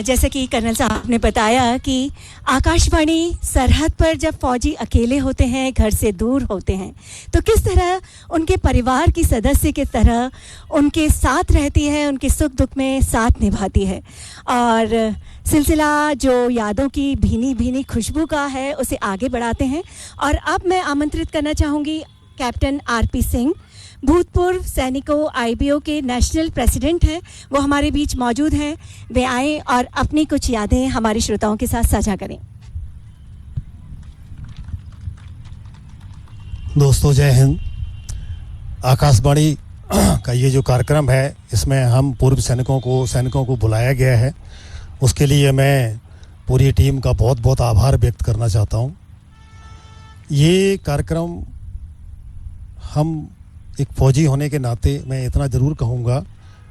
जैसे कि कर्नल साहब ने बताया कि आकाशवाणी सरहद पर जब फौजी अकेले होते हैं, घर से दूर होते हैं, तो किस तरह उनके परिवार की सदस्य की तरह उनके साथ रहती है, उनके सुख दुख में साथ निभाती है। और सिलसिला जो यादों की भीनी भीनी खुशबू का है उसे आगे बढ़ाते हैं। और अब मैं आमंत्रित करना चाहूँगी कैप्टन आरपी सिंह, भूतपूर्व सैनिकों आईबीओ के नेशनल प्रेसिडेंट हैं, वो हमारे बीच मौजूद हैं। वे आए और अपनी कुछ यादें हमारे श्रोताओं के साथ साझा करें। दोस्तों जय हिंद। आकाशवाणी का ये जो कार्यक्रम है इसमें हम पूर्व सैनिकों को बुलाया गया है, उसके लिए मैं पूरी टीम का बहुत बहुत आभार व्यक्त करना चाहता हूँ। ये कार्यक्रम हम एक फ़ौजी होने के नाते मैं इतना ज़रूर कहूँगा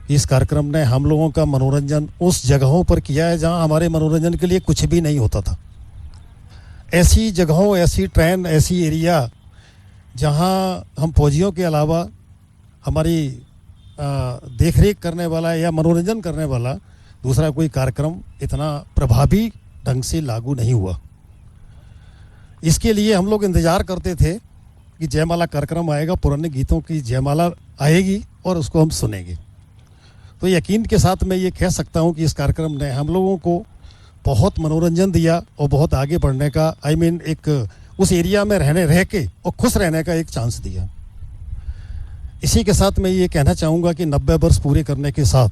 कि इस कार्यक्रम ने हम लोगों का मनोरंजन उस जगहों पर किया है जहाँ हमारे मनोरंजन के लिए कुछ भी नहीं होता था। ऐसी जगहों, ऐसी ट्रेन, ऐसी एरिया जहाँ हम फौजियों के अलावा हमारी देखरेख करने वाला या मनोरंजन करने वाला दूसरा कोई कार्यक्रम इतना प्रभावी ढंग से लागू नहीं हुआ। इसके लिए हम लोग इंतज़ार करते थे कि जयमाला कार्यक्रम आएगा, पुराने गीतों की जयमाला आएगी और उसको हम सुनेंगे। तो यकीन के साथ मैं ये कह सकता हूँ कि इस कार्यक्रम ने हम लोगों को बहुत मनोरंजन दिया और बहुत आगे बढ़ने का एक उस एरिया में रह के और खुश रहने का एक चांस दिया। इसी के साथ मैं ये कहना चाहूँगा कि 90 वर्ष पूरे करने के साथ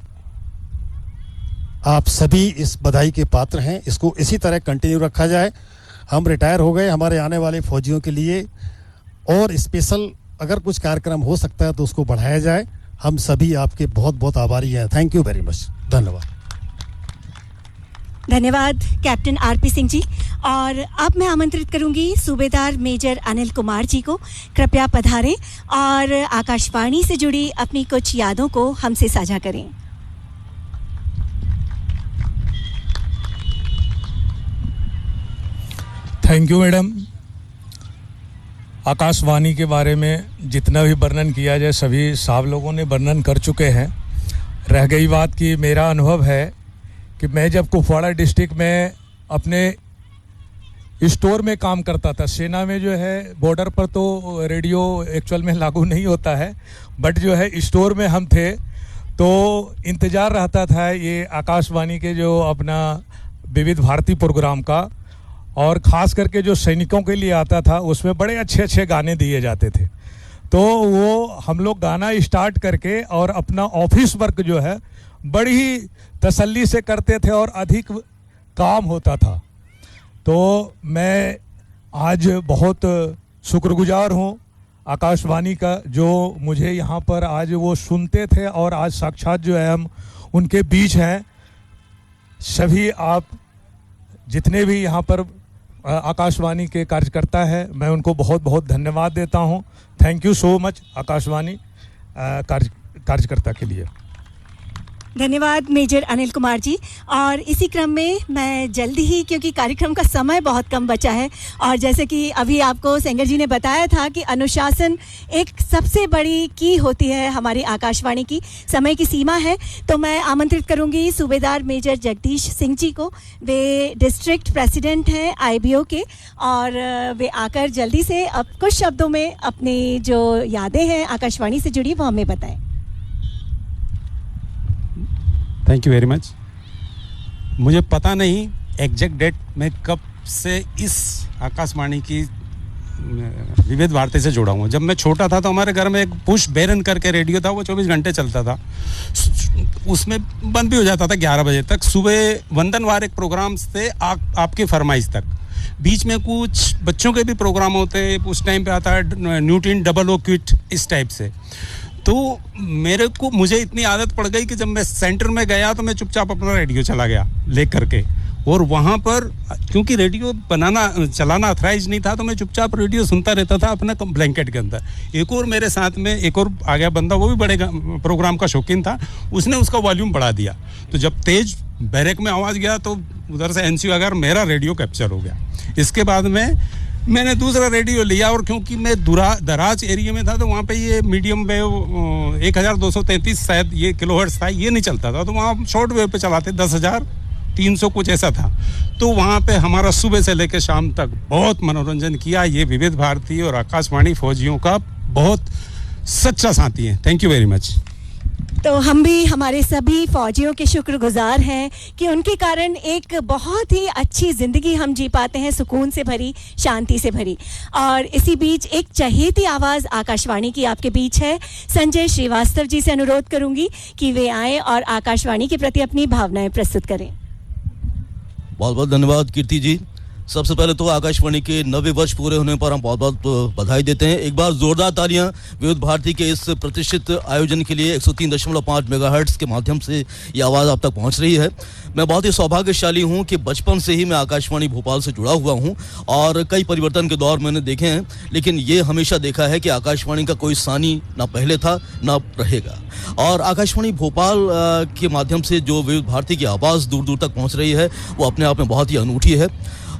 आप सभी इस बधाई के पात्र हैं। इसको इसी तरह कंटिन्यू रखा जाए। हम रिटायर हो गए, हमारे आने वाले फौजियों के लिए और स्पेशल अगर कुछ कार्यक्रम हो सकता है तो उसको बढ़ाया जाए। हम सभी आपके बहुत बहुत आभारी हैं। Thank you very much. धन्यवाद। धन्यवाद कैप्टन आरपी सिंह जी। और अब मैं आमंत्रित करूंगी सूबेदार मेजर अनिल कुमार जी को। कृपया पधारें और आकाशवाणी से जुड़ी अपनी कुछ यादों को हमसे साझा करें। Thank you madam. आकाशवाणी के बारे में जितना भी वर्णन किया जाए सभी साहब लोगों ने वर्णन कर चुके हैं। रह गई बात कि मेरा अनुभव है कि मैं जब कुपवाड़ा डिस्ट्रिक्ट में अपने स्टोर में काम करता था, सेना में जो है बॉर्डर पर तो रेडियो एक्चुअल में लागू नहीं होता है, बट जो है स्टोर में हम थे तो इंतज़ार रहता था ये आकाशवाणी के जो अपना विविध भारती प्रोग्राम का, और ख़ास करके जो सैनिकों के लिए आता था उसमें बड़े अच्छे अच्छे गाने दिए जाते थे। तो वो हम लोग गाना स्टार्ट करके और अपना ऑफिस वर्क जो है बड़ी ही तसल्ली से करते थे और अधिक काम होता था। तो मैं आज बहुत शुक्रगुजार हूँ आकाशवाणी का, जो मुझे यहाँ पर आज वो सुनते थे और आज साक्षात जो है हम उनके बीच हैं। सभी आप जितने भी यहाँ पर आकाशवाणी के कार्यकर्ता है, मैं उनको बहुत बहुत धन्यवाद देता हूँ। Thank you so much Akashvani कार्यकर्ता के लिए। धन्यवाद मेजर अनिल कुमार जी। और इसी क्रम में मैं जल्दी ही, क्योंकि कार्यक्रम का समय बहुत कम बचा है और जैसे कि अभी आपको सेंगर जी ने बताया था कि अनुशासन एक सबसे बड़ी की होती है हमारी आकाशवाणी की, समय की सीमा है, तो मैं आमंत्रित करूंगी सूबेदार मेजर जगदीश सिंह जी को। वे डिस्ट्रिक्ट प्रेसिडेंट हैं आईबीओ के और वे आकर जल्दी से अब कुछ शब्दों में अपनी जो यादें हैं आकाशवाणी से जुड़ी वो हमें बताएं। Thank you very much. मुझे पता नहीं एग्जैक्ट डेट मैं कब से इस आकाशवाणी की विविध भारती से जुड़ा हूँ। जब मैं छोटा था तो हमारे घर में एक पुश बेरन करके रेडियो था, वो 24 घंटे चलता था। उसमें बंद भी हो जाता था 11 बजे तक। सुबह वंदनवार एक प्रोग्राम थे आपकी फरमाइश तक, बीच में कुछ बच्चों के भी प्रोग्राम होते हैं। उस टाइम पे आता है न्यूटन डबल ओ क्विट, इस टाइप से। तो मुझे इतनी आदत पड़ गई कि जब मैं सेंटर में गया तो मैं चुपचाप अपना रेडियो चला गया ले करके, और वहाँ पर क्योंकि रेडियो चलाना अथराइज नहीं था तो मैं चुपचाप रेडियो सुनता रहता था अपने ब्लैंकेट के अंदर। एक और मेरे साथ में एक और आ गया बंदा, वो भी बड़े प्रोग्राम का शौकीन था, उसने उसका वॉल्यूम बढ़ा दिया। तो जब तेज बैरक में आवाज़ गया तो उधर से एनसी वगैरह मेरा रेडियो कैप्चर हो गया। इसके बाद में मैंने दूसरा रेडियो लिया और क्योंकि मैं दराज एरिया में था तो वहाँ पे ये मीडियम वेव 1233 शायद ये किलोहर्ट्ज था, ये नहीं चलता था, तो वहाँ शॉर्ट वेव पे चलाते 10,300 कुछ ऐसा था। तो वहाँ पे हमारा सुबह से लेकर शाम तक बहुत मनोरंजन किया। ये विविध भारती और आकाशवाणी फौजियों का बहुत सच्चा साथी है। Thank you very much. तो हम भी हमारे सभी फौजियों के शुक्रगुजार हैं कि उनके कारण एक बहुत ही अच्छी ज़िंदगी हम जी पाते हैं, सुकून से भरी, शांति से भरी। और इसी बीच एक चहेती आवाज़ आकाशवाणी की आपके बीच है। संजय श्रीवास्तव जी से अनुरोध करूंगी कि वे आएँ और आकाशवाणी के प्रति अपनी भावनाएं प्रस्तुत करें। बहुत बहुत धन्यवाद कीर्ति जी। सबसे पहले तो आकाशवाणी के 90 वर्ष पूरे होने पर हम बहुत बहुत बधाई देते हैं। एक बार जोरदार तालियां विविध भारती के इस प्रतिष्ठित आयोजन के लिए। 103.5 मेगाहर्ट्ज के माध्यम से ये आवाज़ आप तक पहुंच रही है। मैं बहुत ही सौभाग्यशाली हूं कि बचपन से ही मैं आकाशवाणी भोपाल से जुड़ा हुआ हूं और कई परिवर्तन के दौर मैंने देखे हैं, लेकिन ये हमेशा देखा है कि आकाशवाणी का कोई सानी ना पहले था ना रहेगा। और आकाशवाणी भोपाल के माध्यम से जो विविध भारती की आवाज़ दूर दूर तक पहुँच रही है वो अपने आप में बहुत ही अनूठी है।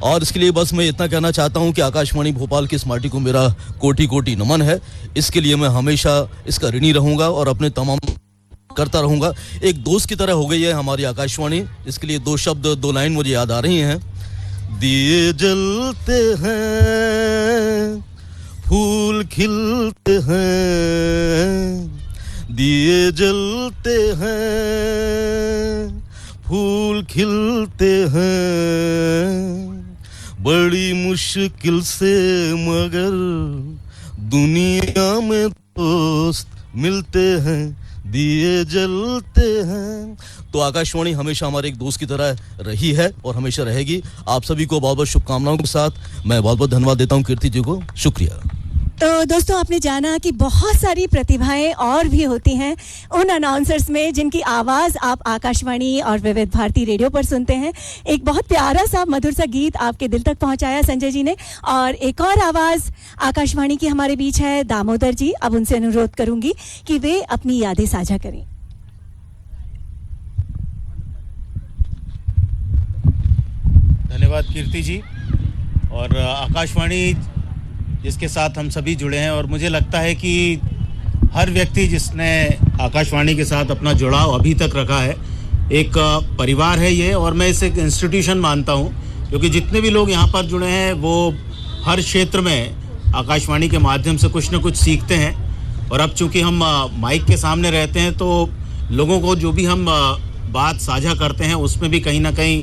और इसके लिए बस मैं इतना कहना चाहता हूं कि आकाशवाणी भोपाल की स्मार्टी को मेरा कोटि कोटि नमन है। इसके लिए मैं हमेशा इसका ऋणी रहूंगा और अपने तमाम करता रहूंगा। एक दोस्त की तरह हो गई है हमारी आकाशवाणी। इसके लिए 2 शब्द 2 लाइन मुझे याद आ रही हैं। दिए जलते हैं, फूल खिलते हैं, दिए जलते हैं, फूल खिलते हैं, बड़ी मुश्किल से मगर दुनिया में दोस्त मिलते हैं, दिए जलते हैं। तो आकाशवाणी हमेशा हमारे एक दोस्त की तरह रही है और हमेशा रहेगी। आप सभी को बहुत बहुत शुभकामनाओं के साथ मैं बहुत बहुत धन्यवाद देता हूं कीर्ति जी को। शुक्रिया। तो दोस्तों, आपने जाना कि बहुत सारी प्रतिभाएं और भी होती हैं उन अनाउंसर्स में जिनकी आवाज़ आप आकाशवाणी और विविध भारती रेडियो पर सुनते हैं। एक बहुत प्यारा सा मधुर सा गीत आपके दिल तक पहुंचाया संजय जी ने। और एक और आवाज़ आकाशवाणी की हमारे बीच है दामोदर जी। अब उनसे अनुरोध करूंगी कि वे अपनी यादें साझा करें। धन्यवाद कीर्ति जी। और आकाशवाणी जिसके साथ हम सभी जुड़े हैं, और मुझे लगता है कि हर व्यक्ति जिसने आकाशवाणी के साथ अपना जुड़ाव अभी तक रखा है, एक परिवार है ये। और मैं इसे एक इंस्टीट्यूशन मानता हूँ, क्योंकि जितने भी लोग यहाँ पर जुड़े हैं वो हर क्षेत्र में आकाशवाणी के माध्यम से कुछ न कुछ सीखते हैं। और अब चूँकि हम माइक के सामने रहते हैं तो लोगों को जो भी हम बात साझा करते हैं उसमें भी कहीं ना कहीं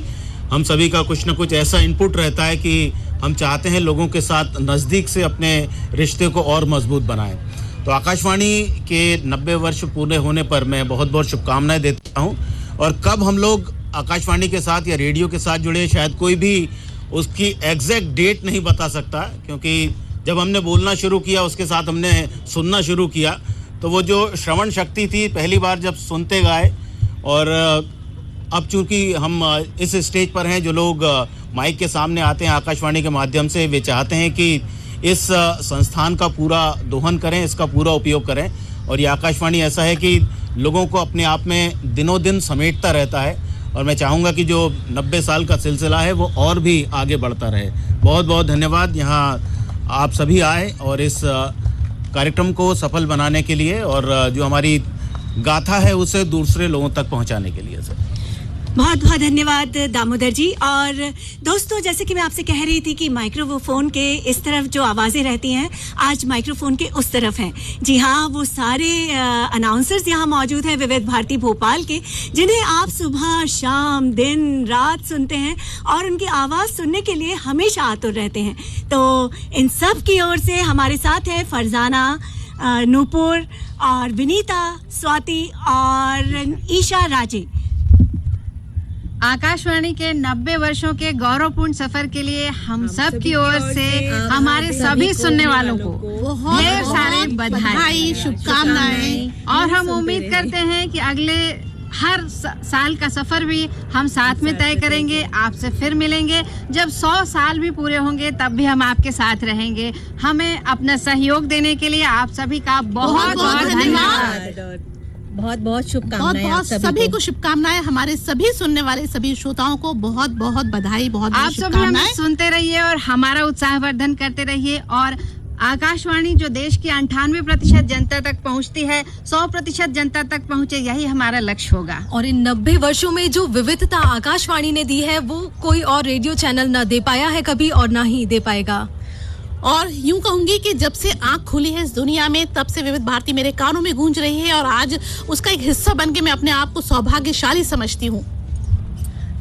हम सभी का कुछ न कुछ ऐसा इनपुट रहता है कि हम चाहते हैं लोगों के साथ नज़दीक से अपने रिश्ते को और मजबूत बनाएं। तो आकाशवाणी के 90 वर्ष पूरे होने पर मैं बहुत बहुत शुभकामनाएं देता हूं। और कब हम लोग आकाशवाणी के साथ या रेडियो के साथ जुड़े, शायद कोई भी उसकी एग्जैक्ट डेट नहीं बता सकता, क्योंकि जब हमने बोलना शुरू किया उसके साथ हमने सुनना शुरू किया, तो वो जो श्रवण शक्ति थी पहली बार जब सुनते गए, और अब चूँकि हम इस स्टेज पर हैं, जो लोग माइक के सामने आते हैं आकाशवाणी के माध्यम से, वे चाहते हैं कि इस संस्थान का पूरा दोहन करें, इसका पूरा उपयोग करें। और ये आकाशवाणी ऐसा है कि लोगों को अपने आप में दिनों दिन समेटता रहता है। और मैं चाहूँगा कि जो 90 साल का सिलसिला है वो और भी आगे बढ़ता रहे। बहुत बहुत धन्यवाद यहाँ आप सभी आए और इस कार्यक्रम को सफल बनाने के लिए, और जो हमारी गाथा है उसे दूसरे लोगों तक पहुँचाने के लिए। सर बहुत बहुत धन्यवाद दामोदर जी। और दोस्तों, जैसे कि मैं आपसे कह रही थी कि माइक्रोफोन के इस तरफ जो आवाज़ें रहती हैं, आज माइक्रोफोन के उस तरफ हैं। जी हाँ, वो सारे अनाउंसर्स यहाँ मौजूद हैं विविध भारती भोपाल के, जिन्हें आप सुबह शाम दिन रात सुनते हैं और उनकी आवाज़ सुनने के लिए हमेशा आतुर रहते हैं। तो इन सब की ओर से हमारे साथ है फरजाना, नूपुर और विनीता, स्वाति और ईशा राजे। आकाशवाणी के 90 वर्षों के गौरवपूर्ण सफर के लिए हम सब की ओर से हमारे सभी सुनने वालों को ढेर सारे बधाई, शुभकामनाएं। और हम उम्मीद करते हैं कि अगले हर साल का सफर भी हम साथ में तय करेंगे, आपसे फिर मिलेंगे। जब 100 साल भी पूरे होंगे तब भी हम आपके साथ रहेंगे। हमें अपना सहयोग देने के लिए आप सभी का बहुत बहुत धन्यवाद। बहुत बहुत शुभकामनाएं। बहुत सभी को शुभकामनाएं, हमारे सभी सुनने वाले सभी श्रोताओं को बहुत बहुत बधाई, बहुत आप सभी हमें सुनते रहिए और हमारा उत्साहवर्धन करते रहिए। और आकाशवाणी जो देश की 98% जनता तक पहुंचती है, 100% जनता तक पहुंचे, यही हमारा लक्ष्य होगा। और इन 90 वर्षों में जो विविधता आकाशवाणी ने दी है वो कोई और रेडियो चैनल न दे पाया है कभी और ना ही दे पाएगा। और यूं कहूंगी कि जब से आंख खुली है इस दुनिया में तब से विविध भारती मेरे कानों में गूंज रही है और आज उसका एक हिस्सा बन के मैं अपने आप को सौभाग्यशाली समझती हूँ।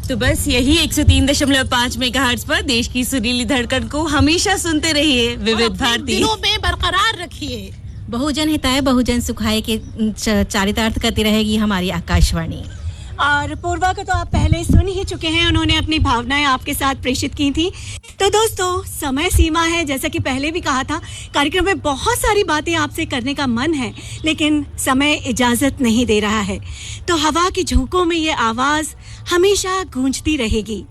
तो बस यही 103.5 मेगाहर्ट्ज पर देश की सुरीली धड़कन को हमेशा सुनते रहिए विविध भारती। दिलों में बरकरार रखिए। बहुजन हिताय बहुजन सुखाय के चारितार्थ करती रहेगी हमारी आकाशवाणी। और पूर्वा को तो आप पहले सुन ही चुके हैं, उन्होंने अपनी भावनाएं आपके साथ प्रेषित की थी। तो दोस्तों, समय सीमा है, जैसा कि पहले भी कहा था, कार्यक्रम में बहुत सारी बातें आपसे करने का मन है, लेकिन समय इजाजत नहीं दे रहा है। तो हवा की झोंकों में ये आवाज हमेशा गूंजती रहेगी।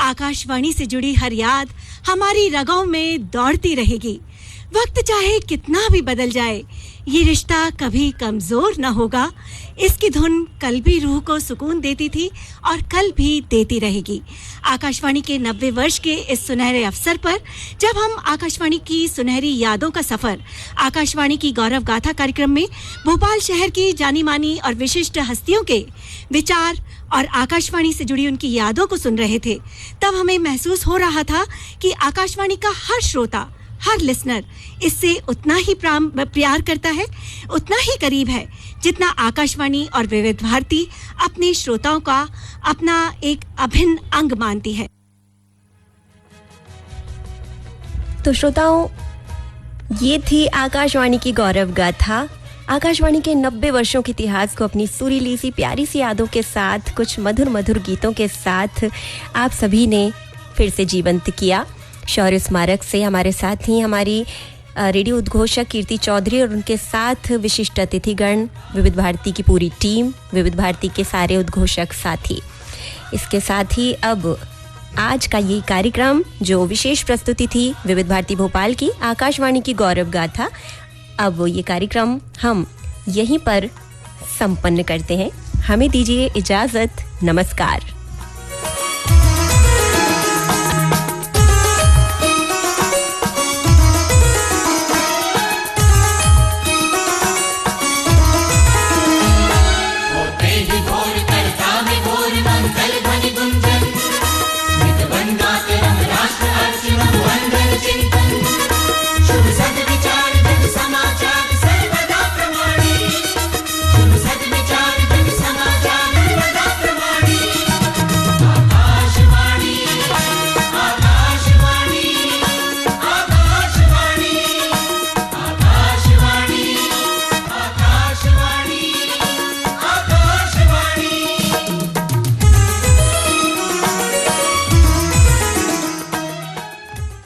आकाशवाणी से जुड़ी हर याद हमारी रगों में दौड़ती रहेगी। वक्त चाहे कितना भी बदल जाए, ये रिश्ता कभी कमजोर न होगा। इसकी धुन कल भी रूह को सुकून देती थी और कल भी देती रहेगी। आकाशवाणी के 90 वर्ष के इस सुनहरे अवसर पर जब हम आकाशवाणी की सुनहरी यादों का सफर आकाशवाणी की गौरव गाथा कार्यक्रम में भोपाल शहर की जानी मानी और विशिष्ट हस्तियों के विचार और आकाशवाणी से जुड़ी उनकी यादों को सुन रहे थे, तब हमें महसूस हो रहा था कि आकाशवाणी का हर श्रोता, हर लिसनर इससे उतना ही प्यार करता है, उतना ही करीब है, जितना आकाशवाणी और विविध भारती अपने श्रोताओं का अपना एक अभिन्न अंग मानती है। तो श्रोताओं, ये थी आकाशवाणी की गौरव गाथा। आकाशवाणी के 90 वर्षों के इतिहास को अपनी सुरीली सी प्यारी सी यादों के साथ, कुछ मधुर मधुर गीतों के साथ आप सभी ने फिर से जीवंत किया। शौर्य स्मारक से हमारे साथ ही हमारी रेडियो उद्घोषक कीर्ति चौधरी और उनके साथ विशिष्ट अतिथिगण, विविध भारती की पूरी टीम, विविध भारती के सारे उद्घोषक साथी। इसके साथ ही अब आज का ये कार्यक्रम जो विशेष प्रस्तुति थी विविध भारती भोपाल की आकाशवाणी की गौरव गाथा, अब ये कार्यक्रम हम यहीं पर संपन्न करते हैं। हमें दीजिए इजाज़त। नमस्कार।